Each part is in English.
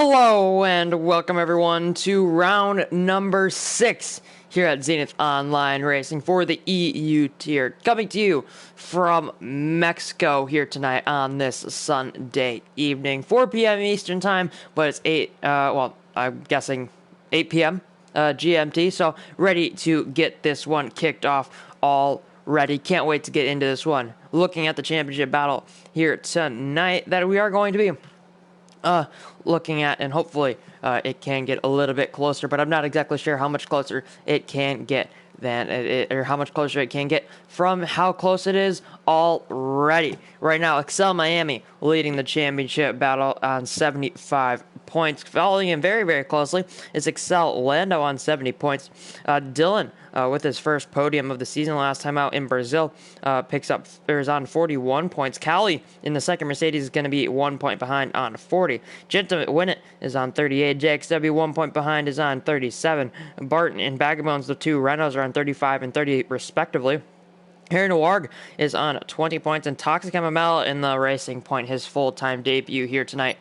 Hello and welcome everyone to round number 6 here at Zenith Online Racing for the EU tier, coming to you from Mexico here tonight on this Sunday evening, 4 p.m. Eastern Time, but it's I'm guessing 8 p.m. GMT, so ready to get this one kicked off already. Can't wait to get into this one. Looking at the championship battle here tonight that we are going to be looking at, and hopefully it can get a little bit closer, but I'm not exactly sure how much closer it can get or how much closer it can get from how close it is already. Right now, Excel Miami leading the championship battle on 75 points. Following him very, very closely is Excel Lando on 70 points. Dylan, with his first podium of the season last time out in Brazil, is on 41 points. Callie in the second Mercedes is going to be 1 point behind on 40. Gentleman Winnett is on 38. JXW 1 point behind is on 37. Barton and Bagabones, the two Renaults, are on 35 and 38 respectively. Harry Noirg is on 20 points, and Toxic MML in the Racing Point, his full-time debut here tonight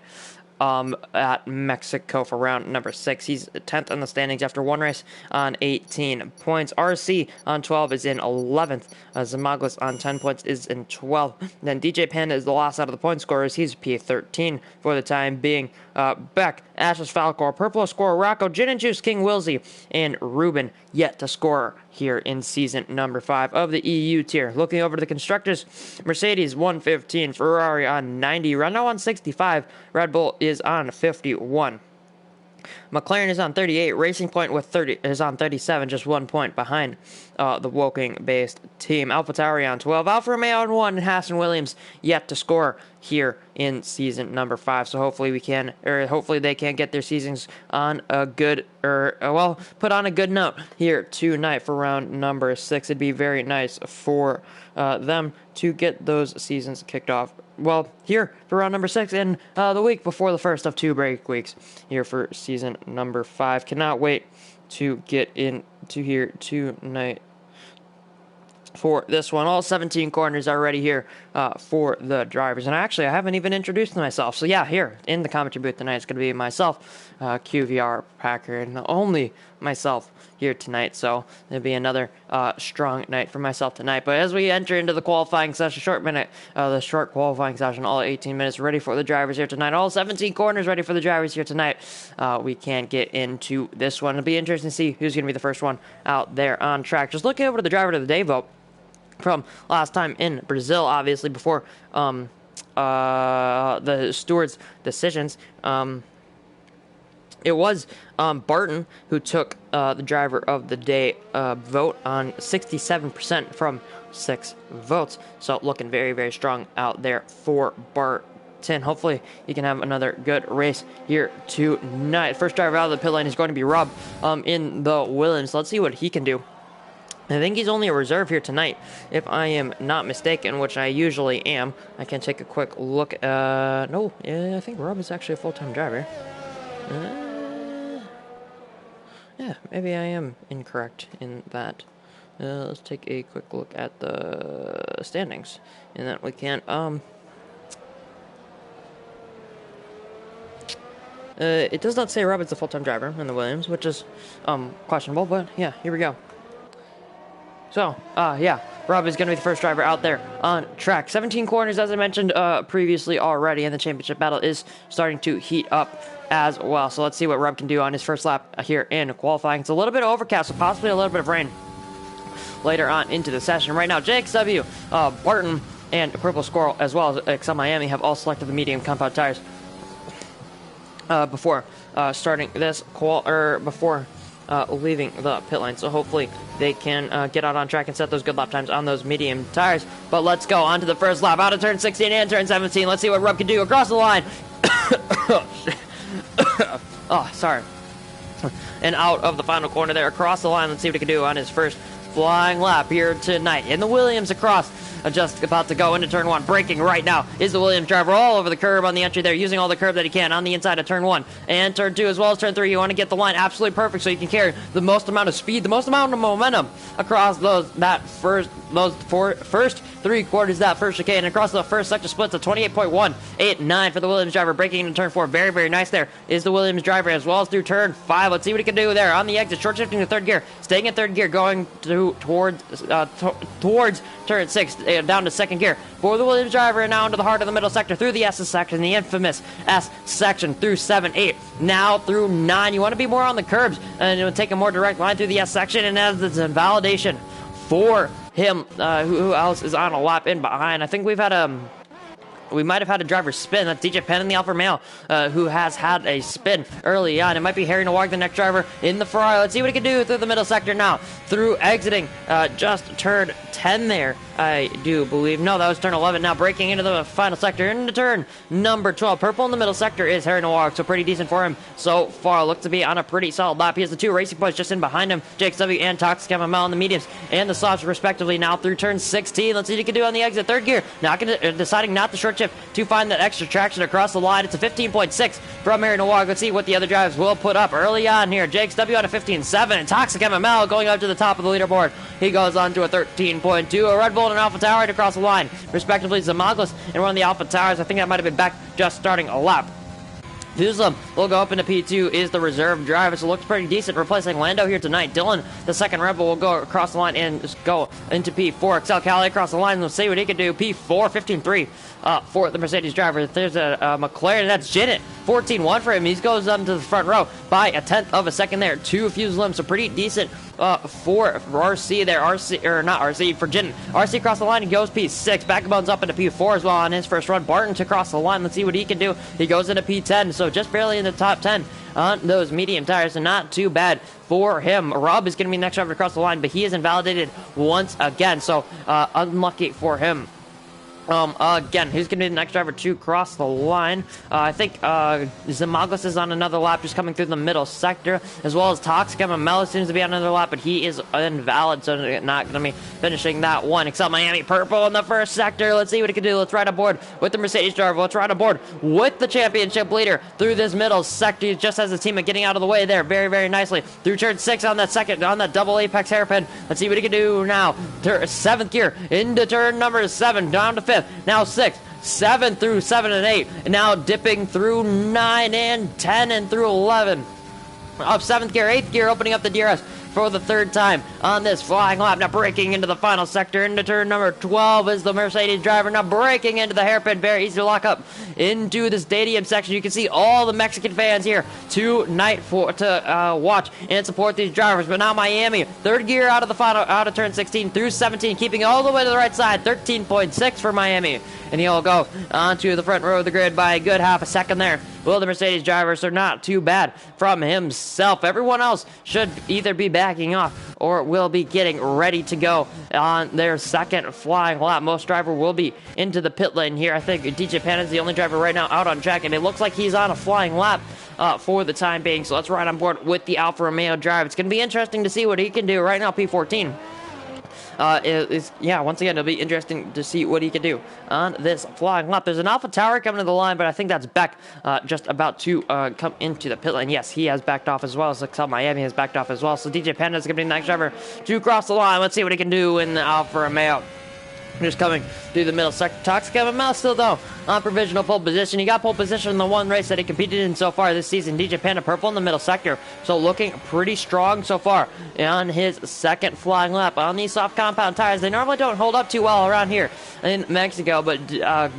at Mexico for round number 6. He's 10th in the standings after one race on 18 points. RC on 12 is in 11th. Zamaglis on 10 points is in 12th. Then DJ Panda is the last out of the point scorers. He's P13 for the time being. Beck, Ashes Falcor, Purple scorer Rocco, Gin and Juice, King Wilsey, and Ruben yet to score here in season number 5 of the EU tier. Looking over to the constructors, Mercedes 115, Ferrari on 90, Renault on 65, Red Bull is on 51. McLaren is on 38. Racing Point is on 37, just 1 point behind the Woking-based team. AlphaTauri on 12. Alfa Romeo on 1, and Haas and Williams yet to score here in season number 5. So hopefully they can get their seasons on a good, put on a good note here tonight for round number 6. It'd be very nice for them to get those seasons kicked off. Well, here for round number 6 and the week before the first of 2 break weeks here for season number 5. Cannot wait to get into here tonight for this one. All 17 corners are ready here for the drivers. And actually, I haven't even introduced myself. So yeah, here in the commentary booth tonight, it's going to be myself, QVR Packer, and only myself here tonight. So it'll be another strong night for myself tonight. But as we enter into the qualifying session, the short qualifying session, all 18 minutes ready for the drivers here tonight. All 17 corners ready for the drivers here tonight. We can't get into this one. It'll be interesting to see who's going to be the first one out there on track. Just looking over to the driver of the day vote from last time in Brazil, obviously before the stewards' decisions. It was Barton who took the driver of the day vote on 67% from 6 votes. So looking very, very strong out there for Barton. Hopefully he can have another good race here tonight. First driver out of the pit lane is going to be Rob in the Williams. Let's see what he can do. I think he's only a reserve here tonight, if I am not mistaken, which I usually am. I can take a quick look. I think Rob is actually a full-time driver. Yeah, maybe I am incorrect in that. Let's take a quick look at the standings, and then we can. It does not say Rob is a full-time driver in the Williams, which is questionable, but yeah, here we go. So, Rob is going to be the first driver out there on track. 17 corners, as I mentioned previously already, and the championship battle is starting to heat up as well. So let's see what Rob can do on his first lap here in qualifying. It's a little bit overcast, so possibly a little bit of rain later on into the session. Right now, JXW, Barton, and Purple Squirrel, as well as Excel Miami, have all selected the medium compound tires before starting this before leaving the pit lane. So hopefully they can get out on track and set those good lap times on those medium tires. But let's go on to the first lap out of turn 16 and turn 17. Let's see what Rob can do across the line. Oh, sorry. And out of the final corner there across the line. Let's see what he can do on his first flying lap here tonight. In the Williams across, just about to go into turn 1. Braking right now is the Williams driver all over the curb on the entry there, using all the curb that he can on the inside of turn 1 and turn 2 as well as turn 3. You want to get the line absolutely perfect so you can carry the most amount of speed, the most amount of momentum across first 3 quarters, that first chicane, and across the first sector splits of 28.189 for the Williams driver. Braking into turn 4, very, very nice there is the Williams driver, as well as through turn 5. Let's see what he can do there on the exit, short shifting to third gear, staying in third gear, going towards turn 6, down to second gear for the Williams driver, and now into the heart of the middle sector through the S section, the infamous S section, through 7, 8, now through 9. You want to be more on the curbs and take a more direct line through the S section, and as this invalidation for him, who else is on a lap in behind? I think we might have had a driver spin. That's DJ Penn in the Alfa Romeo, who has had a spin early on. It might be Harry Nowak, the next driver in the Ferrari. Let's see what he can do through the middle sector now. Through exiting just turn 10 there, I do believe. No, that was turn 11. Now braking into the final sector, into turn number 12. Purple in the middle sector is Harry Nowak, so pretty decent for him so far. Looks to be on a pretty solid lap. He has the 2 racing points just in behind him. JXW and Toxic MML in the mediums and the softs respectively. Now through turn 16. Let's see what he can do on the exit. Third gear, deciding not to short shift to find that extra traction across the line. It's a 15.6 from Harry Nowak. Let's see what the other drivers will put up early on here. JXW on a 15.7, and Toxic MML going up to the top of the leaderboard. He goes on to a 13.2. A Red Bull and an Alpha Tower right across the line, respectively. Zamaglis and one of the Alpha Towers. I think that might have been back just starting a lap. Fuslam will go up into P2, is the reserve driver, so looks pretty decent, replacing Lando here tonight. Dylan, the second Rebel, will go across the line and just go into P4. Excel Cali across the line. Let's see what he can do. P4, 15.3 for the Mercedes driver. There's a McLaren, that's Jinnit. 14.1 for him. He goes up to the front row by a 1/10 of a second there to Fuslam, so pretty decent for RC there. RC for Jinnit. RC across the line, he goes P6. Backbone's up into P4 as well on his first run. Barton to cross the line. Let's see what he can do. He goes into P10, so just barely in the top 10 on those medium tires, so not too bad for him. Rob is going to be next driver across the line, but he is invalidated once again, so unlucky for him. Again, who's going to be the next driver to cross the line? I think Zamaglis is on another lap, just coming through the middle sector, as well as Toxic MML seems to be on another lap, but he is invalid, so not going to be finishing that one. Except Miami Purple in the first sector. Let's see what he can do. Let's ride aboard with the Mercedes driver. Let's ride aboard with the championship leader through this middle sector. He just has his teammate getting out of the way there very, very nicely. Through turn 6 on that double apex hairpin. Let's see what he can do now. 7th gear into turn number 7, down to 5th. Now 6, 7 through 7 and 8. And now dipping through 9 and 10 and through 11. Up 7th gear, 8th gear, opening up the DRS for the 3rd time on this flying lap. Now braking into the final sector, into turn number 12 is the Mercedes driver. Now braking into the hairpin, very easy to lock up into the stadium section. You can see all the Mexican fans here tonight to watch and support these drivers. But now Miami, 3rd gear out of turn 16 through 17, keeping all the way to the right side, 13.6 for Miami. And he'll go onto the front row of the grid by a good half a second there. Will the Mercedes driver, so not too bad from himself. Everyone else should either be backing off or will be getting ready to go on their second flying lap. Most driver will be into the pit lane here. I think DJ Pan is the only driver right now out on track, and it looks like he's on a flying lap for the time being. So let's ride on board with the Alfa Romeo driver. It's going to be interesting to see what he can do. Right now, P14. Once again, it'll be interesting to see what he can do on this flying lap. There's an Alpha Tower coming to the line, but I think that's Beck just about to come into the pit lane. Yes, he has backed off as well. So Miami has backed off as well. So DJ Panda is going to be the next driver to cross the line. Let's see what he can do in the Alfa Romeo. Just coming through the middle sector. Toxic MML still, though, on provisional pole position. He got pole position in the one race that he competed in so far this season. DJ Panda Purple in the middle sector. So looking pretty strong so far on his second flying lap. On these soft compound tires, they normally don't hold up too well around here in Mexico, but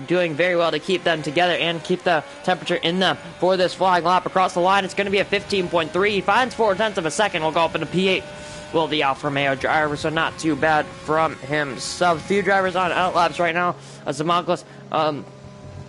doing very well to keep them together and keep the temperature in them for this flying lap. Across the line, it's going to be a 15.3. He finds 4/10 of a second. We'll go up into P8. Well, the Alfa Romeo driver, so not too bad from himself. A few drivers on outlaps right now. Zamaglis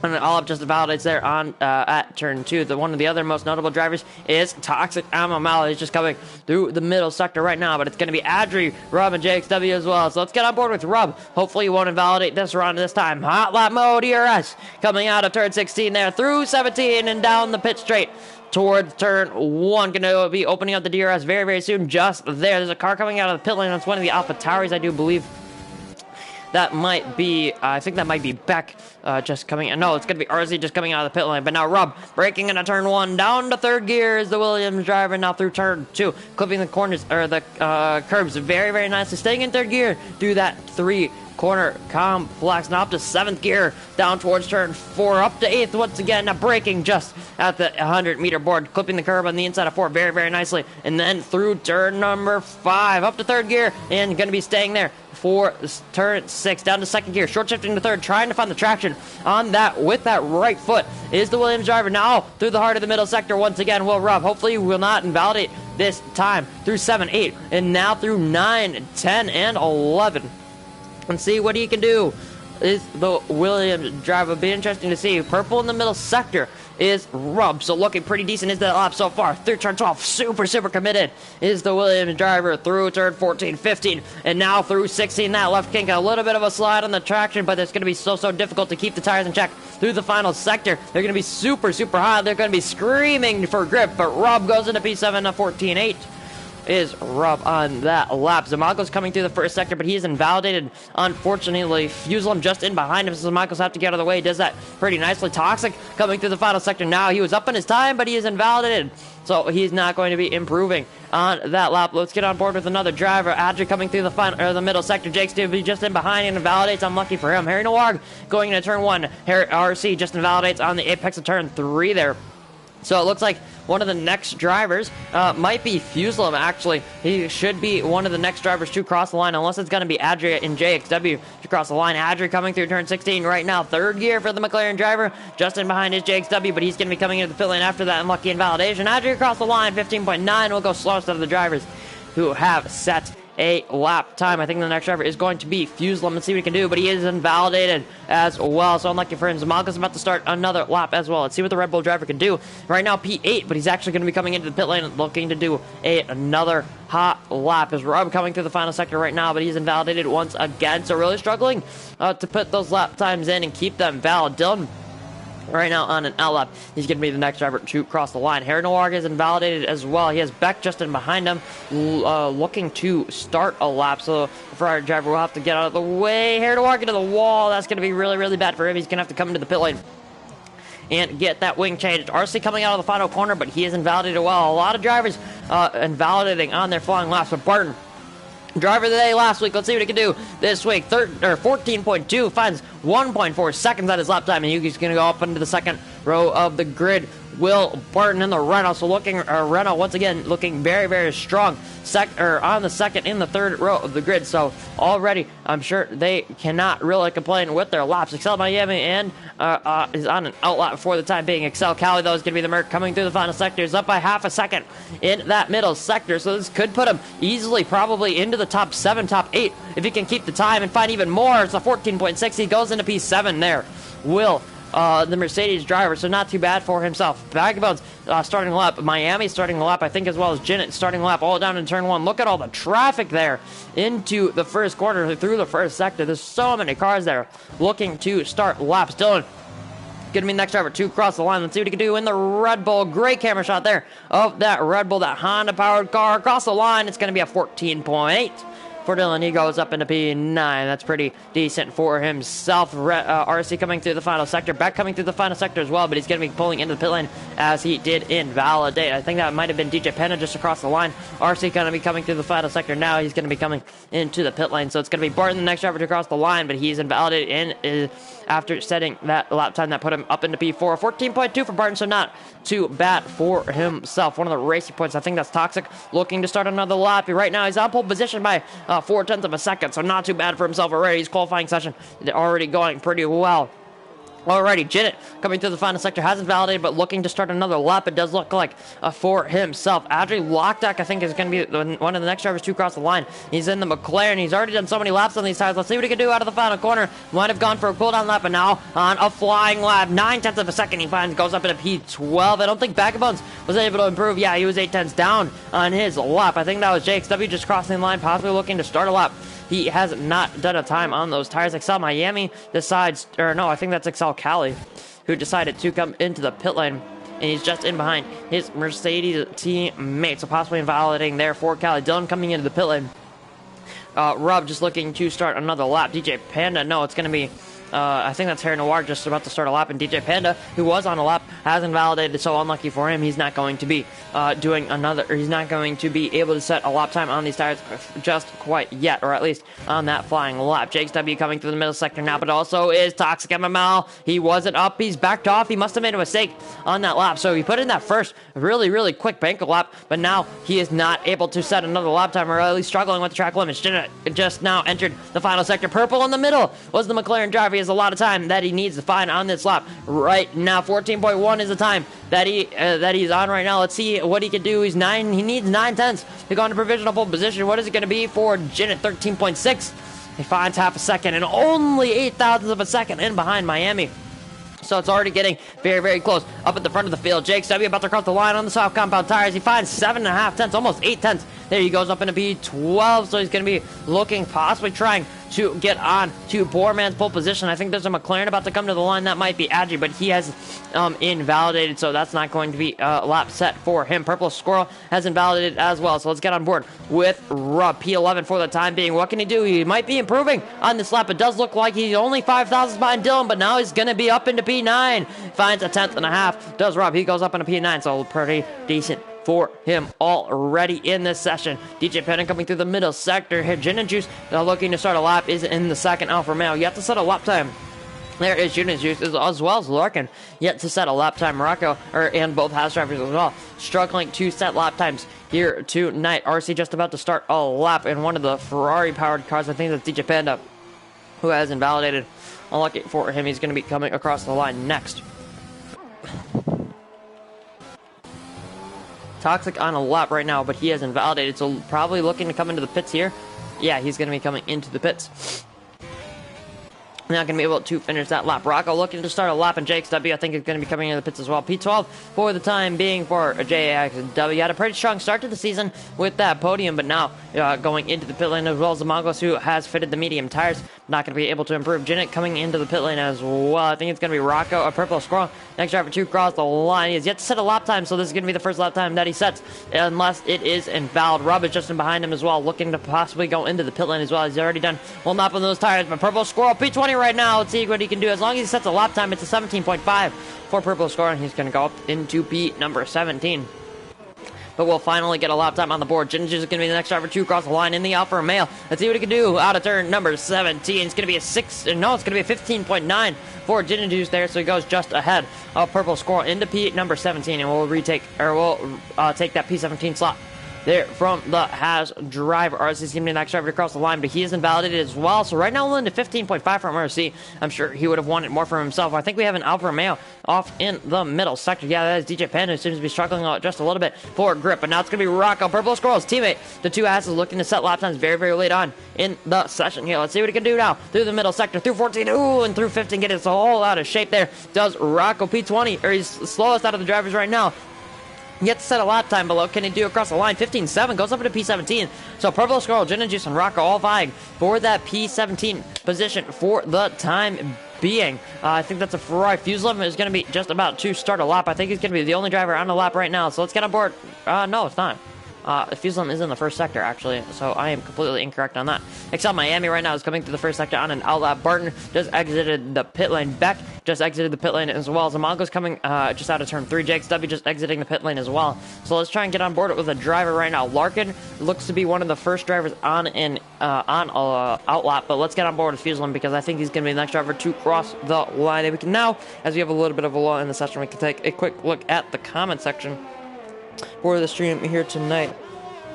And all up just validates there on at turn 2. One of the other most notable drivers is Toxic Amamala. He's just coming through the middle sector right now, but it's going to be Adri, Rob, and JXW as well. So let's get on board with Rob. Hopefully he won't invalidate this run this time. Hot lap mode, ERS, coming out of turn 16 there through 17 and down the pit straight towards turn 1. Going to be opening up the DRS very, very soon. Just there. There's a car coming out of the pit lane. That's one of the Alpha Tauris, I do believe. That might be, I think that might be Beck just coming in. No, it's going to be RZ just coming out of the pit lane. But now Rob braking into turn 1. Down to third gear is the Williams driver. Now through turn 2. Clipping the corners, or the curbs very, very nicely. Staying in third gear through that 3-corner complex. Now up to 7th gear. Down towards turn 4. Up to 8th once again. Now braking just at the 100-meter board. Clipping the curb on the inside of 4 very, very nicely. And then through turn number 5. Up to 3rd gear. And going to be staying there for turn 6, down to 2nd gear, short shifting to 3rd, trying to find the traction on that with that right foot is the Williams driver. Now through the heart of the middle sector once again will Rob. Hopefully he will not invalidate this time through 7, 8, and now through 9, 10, and 11. And see what he can do. Is the Williams driver. Be interesting to see. Purple in the middle sector is Rob, so looking pretty decent is that lap so far. Through turn 12, super committed is the Williams driver through turn 14, 15, and now through 16. That left kink, a little bit of a slide on the traction, but it's going to be so difficult to keep the tires in check through the final sector. They're going to be super high. They're going to be screaming for grip, but Rob goes into P7 to 14.8. Is Rob on that lap. Zamago's coming through the first sector, but he is invalidated. Unfortunately, Fuselum just in behind him, so Zamago's have to get out of the way. He does that pretty nicely. Toxic coming through the final sector now. He was up in his time, but he is invalidated, so he's not going to be improving on that lap. Let's get on board with another driver. Adri coming through the final, or the middle sector. Jake's to be just in behind and invalidates. Unlucky for him. Harry Noir going into turn 1. Harry RC just invalidates on the apex of turn 3 there. So it looks like one of the next drivers might be Fuselum, actually. He should be one of the next drivers to cross the line, unless it's going to be Adria in JXW to cross the line. Adria coming through turn 16 right now. 3rd gear for the McLaren driver. Just in behind is JXW, but he's going to be coming into the pit lane after that unlucky invalidation. Adria across the line, 15.9. Will go slowest of the drivers who have set a lap time. I think the next driver is going to be Fuselum. Let's see what he can do, but he is invalidated as well, so unlucky for him. Zamalka's about to start another lap as well. Let's see what the Red Bull driver can do. Right now P8, but he's actually going to be coming into the pit lane looking to do another hot lap. Is Rob coming through the final sector right now, but he's invalidated once again, so really struggling to put those lap times in and keep them valid. Dylan right now on an L lap. He's going to be the next driver to cross the line. Harry Noir is invalidated as well. He has Beck just in behind him, looking to start a lap. So the Ferrari driver will have to get out of the way. Harry Noir into the wall. That's going to be really bad for him. He's going to have to come into the pit lane and get that wing changed. RC coming out of the final corner, but he is invalidated as well. A lot of drivers invalidating on their flying laps, but Barton, driver of the day last week. Let's see what he can do this week. 14.2, finds 1.4 seconds at his lap time, and Yuki's going to go up into the second row of the grid. Will Barton in the Renault, so looking Renault once again looking very strong. On the second in the 3rd row of the grid, so already I'm sure they cannot really complain with their laps. Excel Miami and is on an out lap for the time being. Excel Cali though is going to be the Merc coming through the final sector. Is up by half a second in that middle sector, so this could put him easily probably into the top 7, top 8 if he can keep the time and find even more. It's a 14.6. He goes into P7 there. Will the Mercedes driver, so not too bad for himself. Vagabonds starting the lap. Miami starting the lap, I think, as well as Jinnit starting the lap all down in turn 1. Look at all the traffic there into the first quarter through the first sector. There's so many cars there looking to start laps. Dylan going to be the next driver to cross the line. Let's see what he can do in the Red Bull. Great camera shot there of that Red Bull, that Honda-powered car. Across the line, it's going to be a 14.8. For Dylan, he goes up into P9. That's pretty decent for himself. RC coming through the final sector. Beck coming through the final sector as well, but he's going to be pulling into the pit lane as he did invalidate. I think that might have been DJ Penna just across the line. RC going to be coming through the final sector now. He's going to be coming into the pit lane, so it's going to be Barton, the next driver to cross the line, but he's invalidated and after setting that lap time that put him up into P4. 14.2 for Barton, so not too bad for himself. One of the racing points. I think that's Toxic looking to start another lap. Right now he's on pole position by 0.4 of a second, so not too bad for himself already. His qualifying session already going pretty well. Alrighty, Jinnit coming through the final sector, hasn't validated, but looking to start another lap. It does look like for himself. Adri Lockdock, I think, is going to be one of the next drivers to cross the line. He's in the McLaren. He's already done so many laps on these tires. Let's see what he can do out of the final corner. Might have gone for a cooldown lap, but now on a flying lap. 9/10 of a second he finds, goes up in a P12. I don't think Vagabonds was able to improve. Yeah, he was 8/10 down on his lap. I think that was JXW just crossing the line, possibly looking to start a lap. He has not done a time on those tires. Excel Miami decides, or no, I think that's Excel Cali, who decided to come into the pit lane, and he's just in behind his Mercedes teammate, so possibly invalidating there for Cali. Dylan coming into the pit lane. Rob just looking to start another lap. DJ Panda, no, it's going to be I think that's Harry Noir just about to start a lap, and DJ Panda, who was on a lap, has invalidated, so unlucky for him. He's not going to be doing another, or he's not going to be able to set a lap time on these tires just quite yet, or at least on that flying lap. Jakes W coming through the middle sector now, but also is Toxic MML. He wasn't up, he's backed off. He must have made a mistake on that lap, so he put in that first really quick bank lap, but now he is not able to set another lap time, or at least struggling with the track limits. Just now entered the final sector. Purple in the middle was the McLaren driver. He has a lot of time that he needs to find on this lap right now. 14.1 is the time that he's on right now. Let's see what he can do. He needs 9/10 to go into provisional pole position. What is it going to be for Jin at 13.6? He finds half a second and only 8,000ths of a second in behind Miami. So it's already getting very close up at the front of the field. Jake W about to cross the line on the soft compound tires. He finds 7.5 almost 8/10. There he goes up into P12. So he's going to be looking, possibly trying to get on to Boorman's pole position. I think there's a McLaren about to come to the line. That might be Adji, but he has invalidated, so that's not going to be a lap set for him. Purple Squirrel has invalidated as well, so let's get on board with Rob. P11 for the time being. What can he do? He might be improving on this lap. It does look like he's only 5,000 behind Dylan, but now he's going to be up into P9. Finds a 10.5. Does Rob. He goes up into P9, so pretty decent for him already in this session. DJ Pennon coming through the middle sector here. Gin and Juice looking to start a lap is in the second Alpha Male. You have to set a lap time. There is Gin and Juice as well as Larkin yet to set a lap time. Morocco and both house drivers as well struggling to set lap times here tonight. RC just about to start a lap in one of the Ferrari powered cars. I think that's DJ Panda who has invalidated. Unlucky for him, he's going to be coming across the line next. Toxic on a lap right now, but he has invalidated, so probably looking to come into the pits here. Yeah, he's going to be coming into the pits. Not going to be able to finish that lap. Rocco looking to start a lap, and JXW I think is going to be coming into the pits as well. P12 for the time being for JXW. Had a pretty strong start to the season with that podium, but now going into the pit lane as well as the Mongols, who has fitted the medium tires. Not going to be able to improve. Jinnit coming into the pit lane as well. I think it's going to be Rocco, a Purple Squirrel. Next driver to cross the line. He has yet to set a lap time, so this is going to be the first lap time that he sets, unless it is invalid. Rob is just in behind him as well, looking to possibly go into the pit lane as well. He's already done well enough on those tires, but Purple Squirrel P20 right now. Let's see what he can do. As long as he sets a lap time, it's a 17.5 for Purple Squirrel, and he's going to go up into P number 17. But we'll finally get a lap time on the board. Ginger is going to be the next driver to cross the line in the Alfa Male. Let's see what he can do out of turn number 17. It's going to be a 15.9 for Ginger there, so he goes just ahead of Purple Squirrel into P number 17, and we'll take that P17 slot there from the Haas driver. RC is going to be the next driver to cross the line, but he is invalidated as well. So right now we're into 15.5 from RC. I'm sure he would have wanted more for himself. I think we have an Alfa Romeo off in the middle sector. Yeah, that is DJ Pan, who seems to be struggling just a little bit for grip. But now it's going to be Rocco, Purple Squirrel's teammate. The two Haas is looking to set lap times very late on in the session here. Let's see what he can do now. Through the middle sector, through 14, ooh, and through 15, getting us all out of shape there. Does Rocco P20, or he's slowest out of the drivers right now. Yet to set a lap time below. Can he do across the line? 15.7 goes up into P17. So Purple Squirrel, Gin and Juice, and Rocco all vying for that P17 position for the time being. I think that's a Ferrari. Fuselem is going to be just about to start a lap. I think he's going to be the only driver on the lap right now. So let's get on board. No, it's not. Fuselem is in the first sector, actually, so I am completely incorrect on that. Excel Miami right now is coming through the first sector on an outlap. Barton just exited the pit lane. Beck just exited the pit lane as well. Zamongo's coming just out of turn 3. JXW just exiting the pit lane as well. So let's try and get on board with a driver right now. Larkin looks to be one of the first drivers on an outlap, but let's get on board with Fuselem because I think he's going to be the next driver to cross the line. And we can now, as we have a little bit of a lull in the session, we can take a quick look at the comment section for the stream here tonight.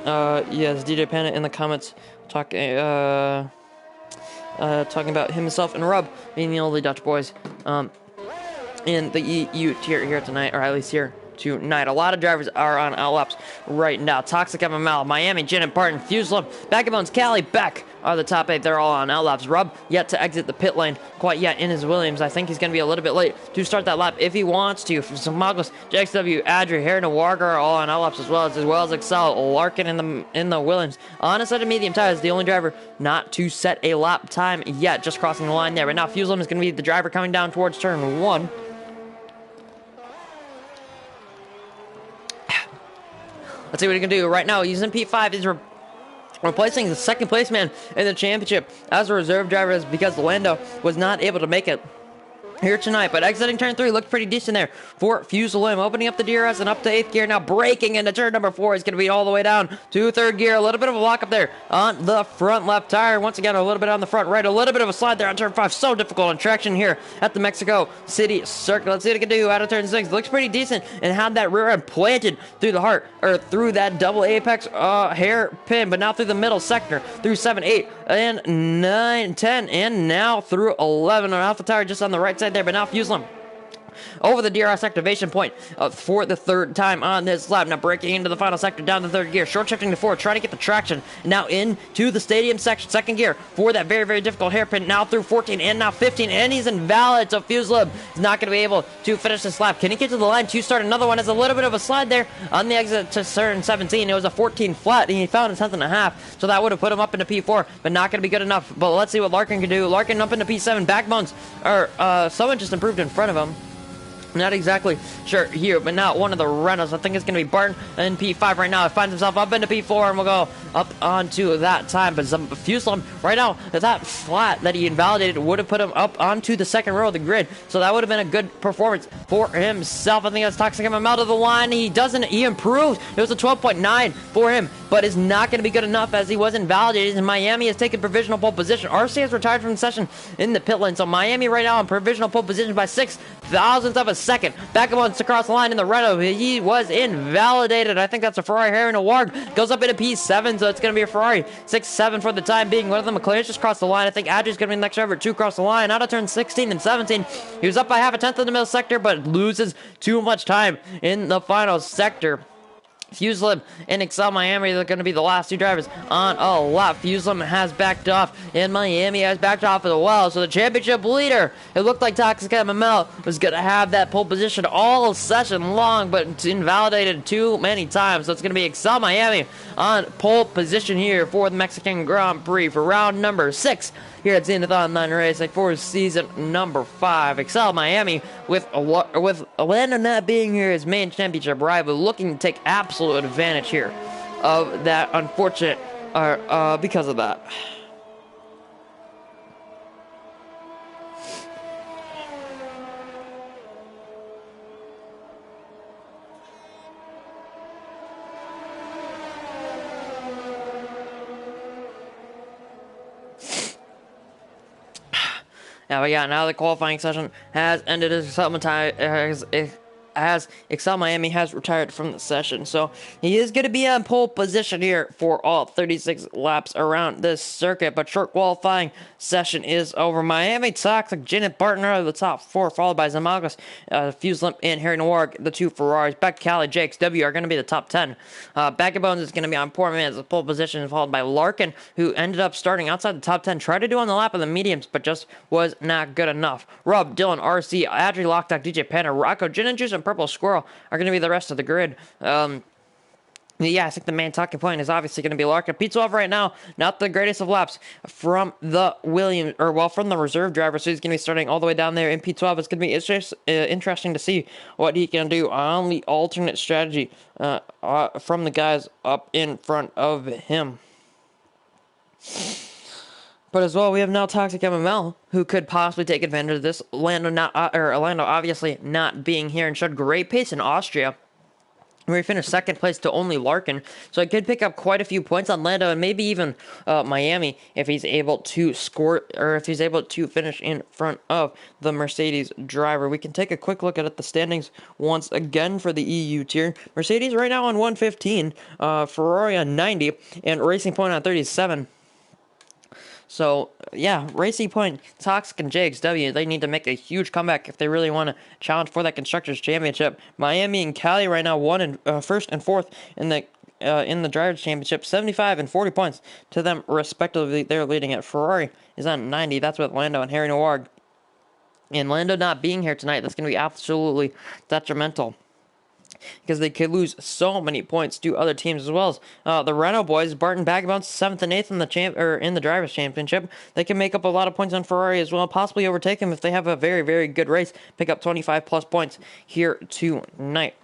Yes, DJ Panda in the comments talking about himself and Rub being the only Dutch boys in the EU tier here tonight, or at least here tonight. A lot of drivers are on outlaps right now. Toxic MML, Miami, Janet Barton, Fuselum, Vagabonds, Cali, Beck are the top 8. They're all on outlaps. Rub yet to exit the pit lane quite yet in his Williams. I think he's going to be a little bit late to start that lap if he wants to. Samagos, JXW, Adri, Harry, and Warger are all on outlaps as well as Excel, Larkin in the Williams. On a set of medium tires, the only driver not to set a lap time yet, just crossing the line there. But now Fuselum is going to be the driver coming down towards turn 1. Let's see what he can do. Right now, he's in P5. He's replacing the second place man in the championship as a reserve driver because Lando was not able to make it here tonight. But exiting turn 3 looked pretty decent there for Fuselum. Opening up the DRS and up to 8th gear. Now braking into turn number 4. He's going to be all the way down to 3rd gear. A little bit of a lock up there on the front left tire. Once again, a little bit on the front right. A little bit of a slide there on turn 5. So difficult on traction here at the Mexico City Circuit. Let's see what he can do out of turn 6. Looks pretty decent and had that rear end planted through the heart, or through that double apex hairpin, but now through the middle sector, through 7, 8, and 9, 10, and now through 11. On Alpha Tire just on the right side there, but now Fuselum over the DRS activation point for the 3rd time on this lap. Now braking into the final sector down the 3rd gear, short shifting to 4, trying to get the traction. Now into the stadium section, 2nd gear for that very, very difficult hairpin. Now through 14 and now 15, and he's invalid. So Fuselum is not going to be able to finish this lap. Can he get to the line to start another one? Has a little bit of a slide there on the exit to turn 17. It was a 14 flat, and he found a 10th and a half. So that would have put him up into P4, but not going to be good enough. But let's see what Larkin can do. Larkin up into P7. Backbones, or someone just improved in front of him. Not exactly sure here, but now one of the Renaults. I think it's going to be Barton in P5 right now. It finds himself up into P4, and we'll go up onto that time. But Fuselum right now, that flat that he invalidated would have put him up onto the 2nd row of the grid. So that would have been a good performance for himself. I think that's Toxic MML to the line. He doesn't. He improved. It was a 12.9 for him, but it's not going to be good enough as he was invalidated. And Miami has taken provisional pole position. RC has retired from the session in the pit lane. So Miami right now in provisional pole position by 6,000ths of a second. Back up to cross the line in the Renault. He was invalidated. I think that's a Ferrari. Harry Award goes up into P7, so it's going to be a Ferrari 6-7 for the time being. One of the McLarens just crossed the line. I think Adri's going to be the next driver to cross the line. Out of turn 16 and 17. He was up by half a tenth in the middle sector, but loses too much time in the final sector. Fuselum and Excel Miami are going to be the last 2 drivers on a lap. Fuselum has backed off, and Miami has backed off as well. So the championship leader, it looked like Toxic MML was going to have that pole position all session long, but it's invalidated too many times. So it's going to be Excel Miami on pole position here for the Mexican Grand Prix for round number 6 here at Zenith Online Racing for season number 5. Excel Miami with Lando not being here as main championship rival, looking to take absolute advantage here of that unfortunate because of that. Now the qualifying session has ended. As Excel Miami has retired from the session. So he is going to be on pole position here for all 36 laps around this circuit. But short qualifying session is over. Miami, Toxic, Janet Barton are the top 4, followed by Zamagos, Fuselum, and Harry Noir, the 2 Ferraris. Beck, Cali, JXW are going to be the top 10. Backbones is going to be on poor man's pole position, followed by Larkin, who ended up starting outside the top 10. Tried to do on the lap of the mediums, but just was not good enough. Rub, Dylan, RC, Adri, Lockdock, DJ Panda, Rocco, Gin and Juice, and Purple Squirrel are going to be the rest of the grid. I think the main talking point is obviously going to be Larkin. P12 right now, not the greatest of laps from the from the reserve driver, so he's going to be starting all the way down there in P12. It's going to be interesting to see what he can do on the alternate strategy from the guys up in front of him. But as well, we have now Toxic MML, who could possibly take advantage of this. Orlando obviously not being here, and showed great pace in Austria, where he finished 2nd place to only Larkin. So he could pick up quite a few points on Lando, and maybe even Miami if he's able to score, or if he's able to finish in front of the Mercedes driver. We can take a quick look at the standings once again for the EU tier. Mercedes right now on 115, Ferrari on 90, and Racing Point on 37. So, yeah, Racing Point, Toxic, and JXW, they need to make a huge comeback if they really want to challenge for that Constructors Championship. Miami and Cali right now first and fourth in the Drivers' Championship, 75 and 40 points to them respectively. They're leading it. Ferrari is on 90. That's with Lando and Harry Noir. And Lando not being here tonight, that's going to be absolutely detrimental, because they could lose so many points to other teams as well as the Renault boys. Barton Bagabouts 7th and 8th in the Drivers' Championship. They can make up a lot of points on Ferrari as well, possibly overtake them if they have a very, very good race. Pick up 25 plus points here tonight.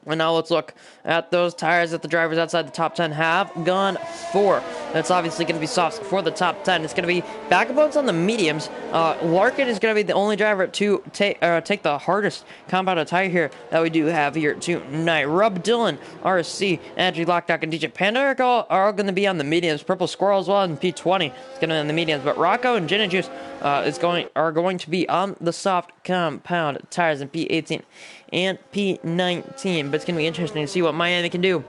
And now let's look at those tires that the drivers outside the top 10 have gone for. That's obviously going to be softs for the top 10. It's going to be Vagabonds on the mediums. Larkin is going to be the only driver to take the hardest compounded tire here that we do have here tonight. Rub Dillon, RSC, Andrew Lockdock, and DJ Panda are all going to be on the mediums. Purple Squirrel as well, and P20 is going to be on the mediums. But Rocco and Gin and Juice are going to be on the soft compound tires in P18 and P19. But it's going to be interesting to see what Miami can do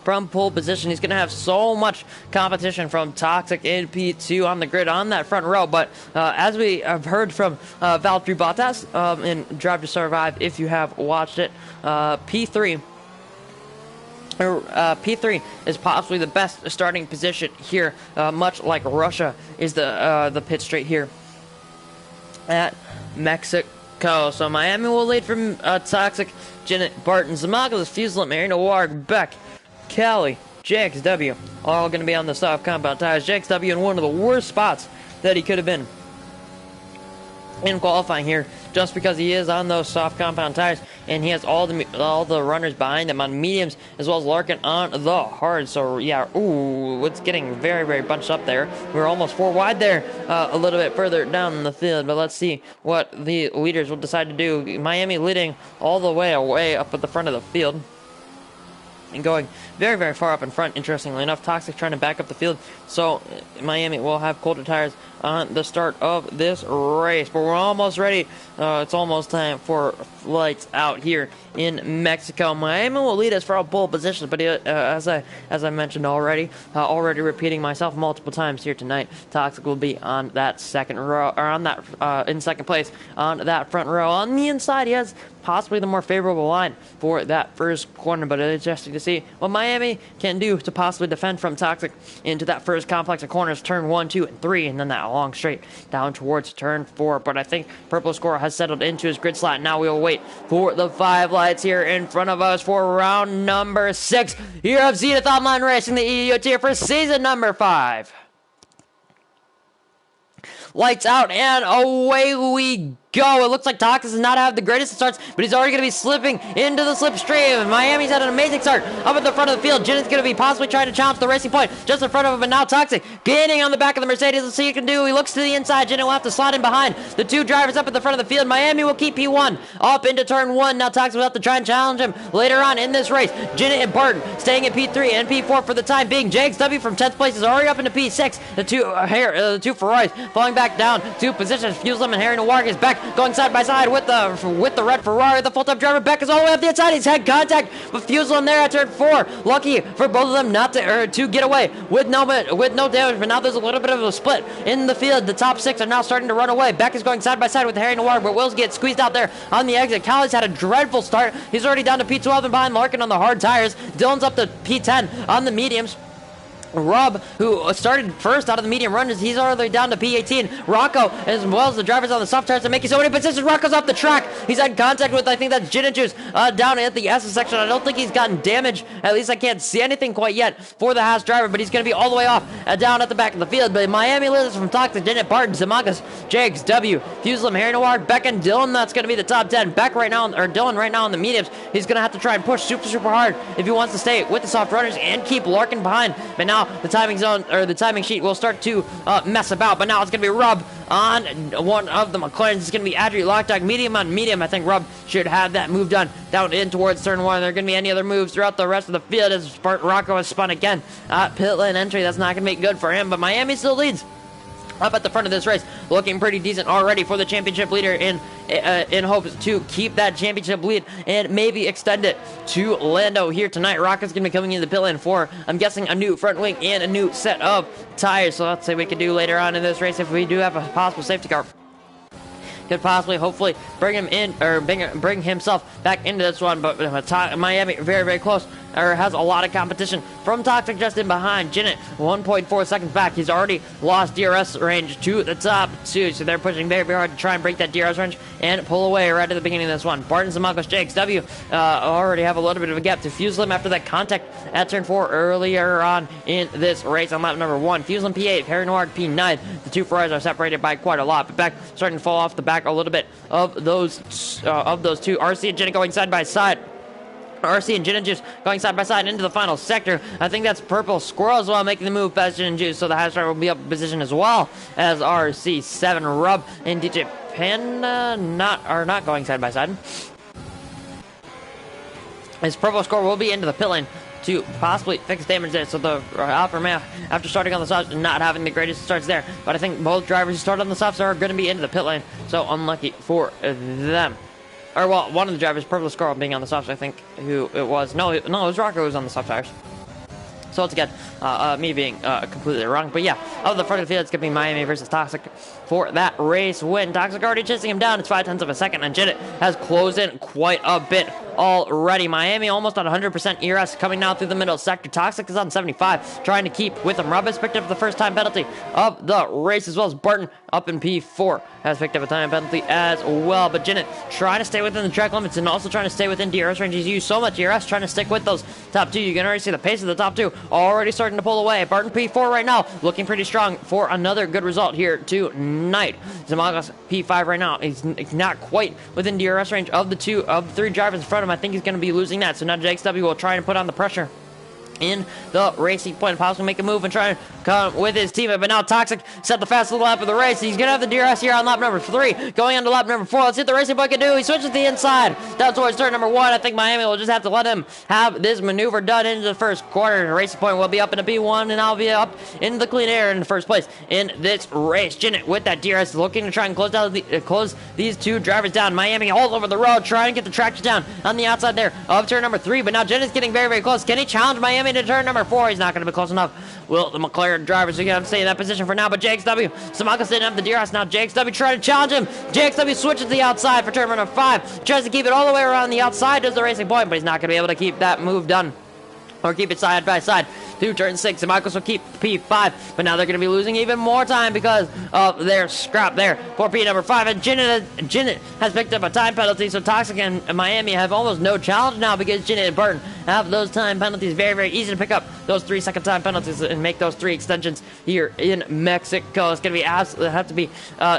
from pole position. He's going to have so much competition from Toxic and P2 on the grid on that front row. But as we have heard from Valtteri Bottas in Drive to Survive, if you have watched it, P3 is possibly the best starting position here, much like Russia is the pit straight here at Mexico. So Miami will lead from Toxic, Janet, Barton, Zamagas, Fuselim, Mary Noir, Beck, Cali, JXW, all going to be on the soft compound tires. JXW in one of the worst spots that he could have been in qualifying here, just because he is on those soft compound tires, and he has all the runners behind him on mediums, as well as Larkin on the hard. So yeah, it's getting very, very bunched up there. We're almost 4 wide there, a little bit further down in the field, but let's see what the leaders will decide to do. Miami leading all the way away up at the front of the field, and going very, very far up in front, interestingly enough. Toxic trying to back up the field, so Miami will have colder tires on the start of this race. But we're almost ready. It's almost time for lights out here in Mexico. Miami will lead us for a pole position, but as I mentioned already, repeating myself multiple times here tonight, Toxic will be on that second row, or on that in second place on that front row. On the inside, he has possibly the more favorable line for that first corner, but it's interesting to see what Miami can do to possibly defend from Toxic into that first complex of corners, turn 1, 2, and 3, and then that long straight down towards turn 4. But I think Purple Score has settled into his grid slot. Now we will wait for the 5 lights here in front of us for round number 6 here of Zenith Online Racing, the EU tier for season number 5. Lights out, and away we go. It looks like Toxic does not have the greatest of starts, but he's already going to be slipping into the slipstream. Miami's had an amazing start up at the front of the field. Jin is going to be possibly trying to challenge the Racing Point just in front of him, but now Toxic gaining on the back of the Mercedes. Let's see what he can do. He looks to the inside. Jin will have to slot in behind the 2 drivers up at the front of the field. Miami will keep P1 up into turn 1. Now Toxic will have to try and challenge him later on in this race. Jin and Barton staying at P3 and P4 for the time being. JXW from 10th place is already up into P6. The two Ferraris falling back down 2 positions. Fuselim and Harry Noir is back, going side by side with the red Ferrari. The full-time driver Beck is all the way up the inside. He's had contact with Fuselim there at turn 4. Lucky for both of them not to get away with no damage, but now there's a little bit of a split in the field. The top 6 are now starting to run away. Beck is going side by side with Harry Noir, but Wills gets squeezed out there on the exit. Callie's had a dreadful start. He's already down to P12 and behind Larkin on the hard tires. Dylan's up to P10 on the mediums. Rob, who started first out of the medium runners, he's already down to P18. Rocco, as well as the drivers on the soft tires, are making so many positions. Rocco's off the track. He's had contact with, I think that's Gin and Juice, down at the S section. I don't think he's gotten damage. At least I can't see anything quite yet for the Haas driver, but he's going to be all the way off down at the back of the field. But Miami leaders from Toxic, Janet, Barton, Zamagas, JXW, Fuselim, Harry Noir, Beck, and Dylan. That's going to be the top 10. Beck right now, or Dylan right now on the mediums. He's going to have to try and push super, super hard if he wants to stay with the soft runners and keep Larkin behind. But now the timing zone, or the timing sheet, will start to mess about. But now it's going to be Rub on one of the McLarens. It's going to be Adri Lockdown, medium on medium. I think Rub should have that move done down in towards turn 1. There are going to be any other moves throughout the rest of the field as Rocco has spun again at pit lane entry. That's not going to make good for him, but Miami still leads up at the front of this race, looking pretty decent already for the championship leader in in hopes to keep that championship lead and maybe extend it to Lando here tonight. Rocket's going to be coming in the pit lane for, I'm guessing, a new front wing and a new set of tires. So let's see what we can do later on in this race if we do have a possible safety car. Could possibly, hopefully, bring him in, or bring himself back into this one. But Miami very, very close, or has a lot of competition from Toxic just in behind. Jinnit 1.4 seconds back. He's already lost DRS range to the top two, so they're pushing very, very hard to try and break that DRS range and pull away right at the beginning of this one. Barton, Zamagos, JXW already have a little bit of a gap to Fuselim after that contact at turn 4 earlier on in this race on lap number 1. Fuselim P8, Harry Noir P9. The two Ferraris are separated by quite a lot, but back starting to fall off the back a little bit of those two. RC and Jinnit going side by side. RC and Gin and Juice going side by side into the final sector. I think that's Purple Squirrel as well, making the move past Gin and Juice, so the high star will be up in position as well as RC7 Rub and DJ Panda are not going side by side. As Purple Squirrel will be into the pit lane to possibly fix damage there. So the Alfa Romeo, after starting on the softs, not having the greatest starts there. But I think both drivers who started on the softs are going to be into the pit lane, so unlucky for them. Or, well, one of the drivers, Purple Squirrel, being on the softs, I think, who it was. No, it was Rocco who was on the soft tires. So once again, me being completely wrong. But yeah, of the front of the field, it's going to be Miami versus Toxic for that race win. Toxic already chasing him down. It's 0.5 of a second, and Jinnit has closed in quite a bit already. Miami almost on 100% ERS coming now through the middle sector. Toxic is on 75, trying to keep with him. Rob has picked up the first time penalty of the race, as well as Barton up in P4 has picked up a time penalty as well. But Jinnit trying to stay within the track limits and also trying to stay within DRS range. He's used so much ERS trying to stick with those top two. You can already see the pace of the top two already starting to pull away. Barton P4 right now looking pretty strong for another good result here tonight. Zamagos P5 right now. He's not quite within DRS range of the three drivers in front of him. I think he's going to be losing that. So now JXW will try and put on the pressure in the racing point, possibly make a move and try and come with his teammate. But now Toxic set the fastest lap of the race. He's gonna have the DRS here on lap number 3, going on to lap number 4. Let's see what the racing point can do. He switches to the inside down towards turn number 1. I think Miami will just have to let him have this maneuver done into the first quarter. The racing point will be up in a B1, and I'll be up in the clean air in the first place in this race. Jinnit with that DRS looking to try and close these two drivers down. Miami all over the road trying to get the traction down on the outside there of turn number 3. But now Jinnit's getting very, very close. Can he challenge Miami to turn number 4? He's not going to be close enough. Will the McLaren drivers are going to stay in that position for now? But JXW, Samaka didn't have the DRS. Now JXW trying to challenge him. JXW switches to the outside for turn number 5. Tries to keep it all the way around the outside, does the racing point, but he's not going to be able to keep that move done or keep it side by side through turn 6. The Michaels will keep P5, but now they're going to be losing even more time because of their scrap there for P number 5. And Jinnit has picked up a time penalty, so Toxic and Miami have almost no challenge now because Jinnit and Burton have those time penalties. Very, very easy to pick up those 3-second time penalties and make those 3 extensions here in Mexico. It's going to be have to be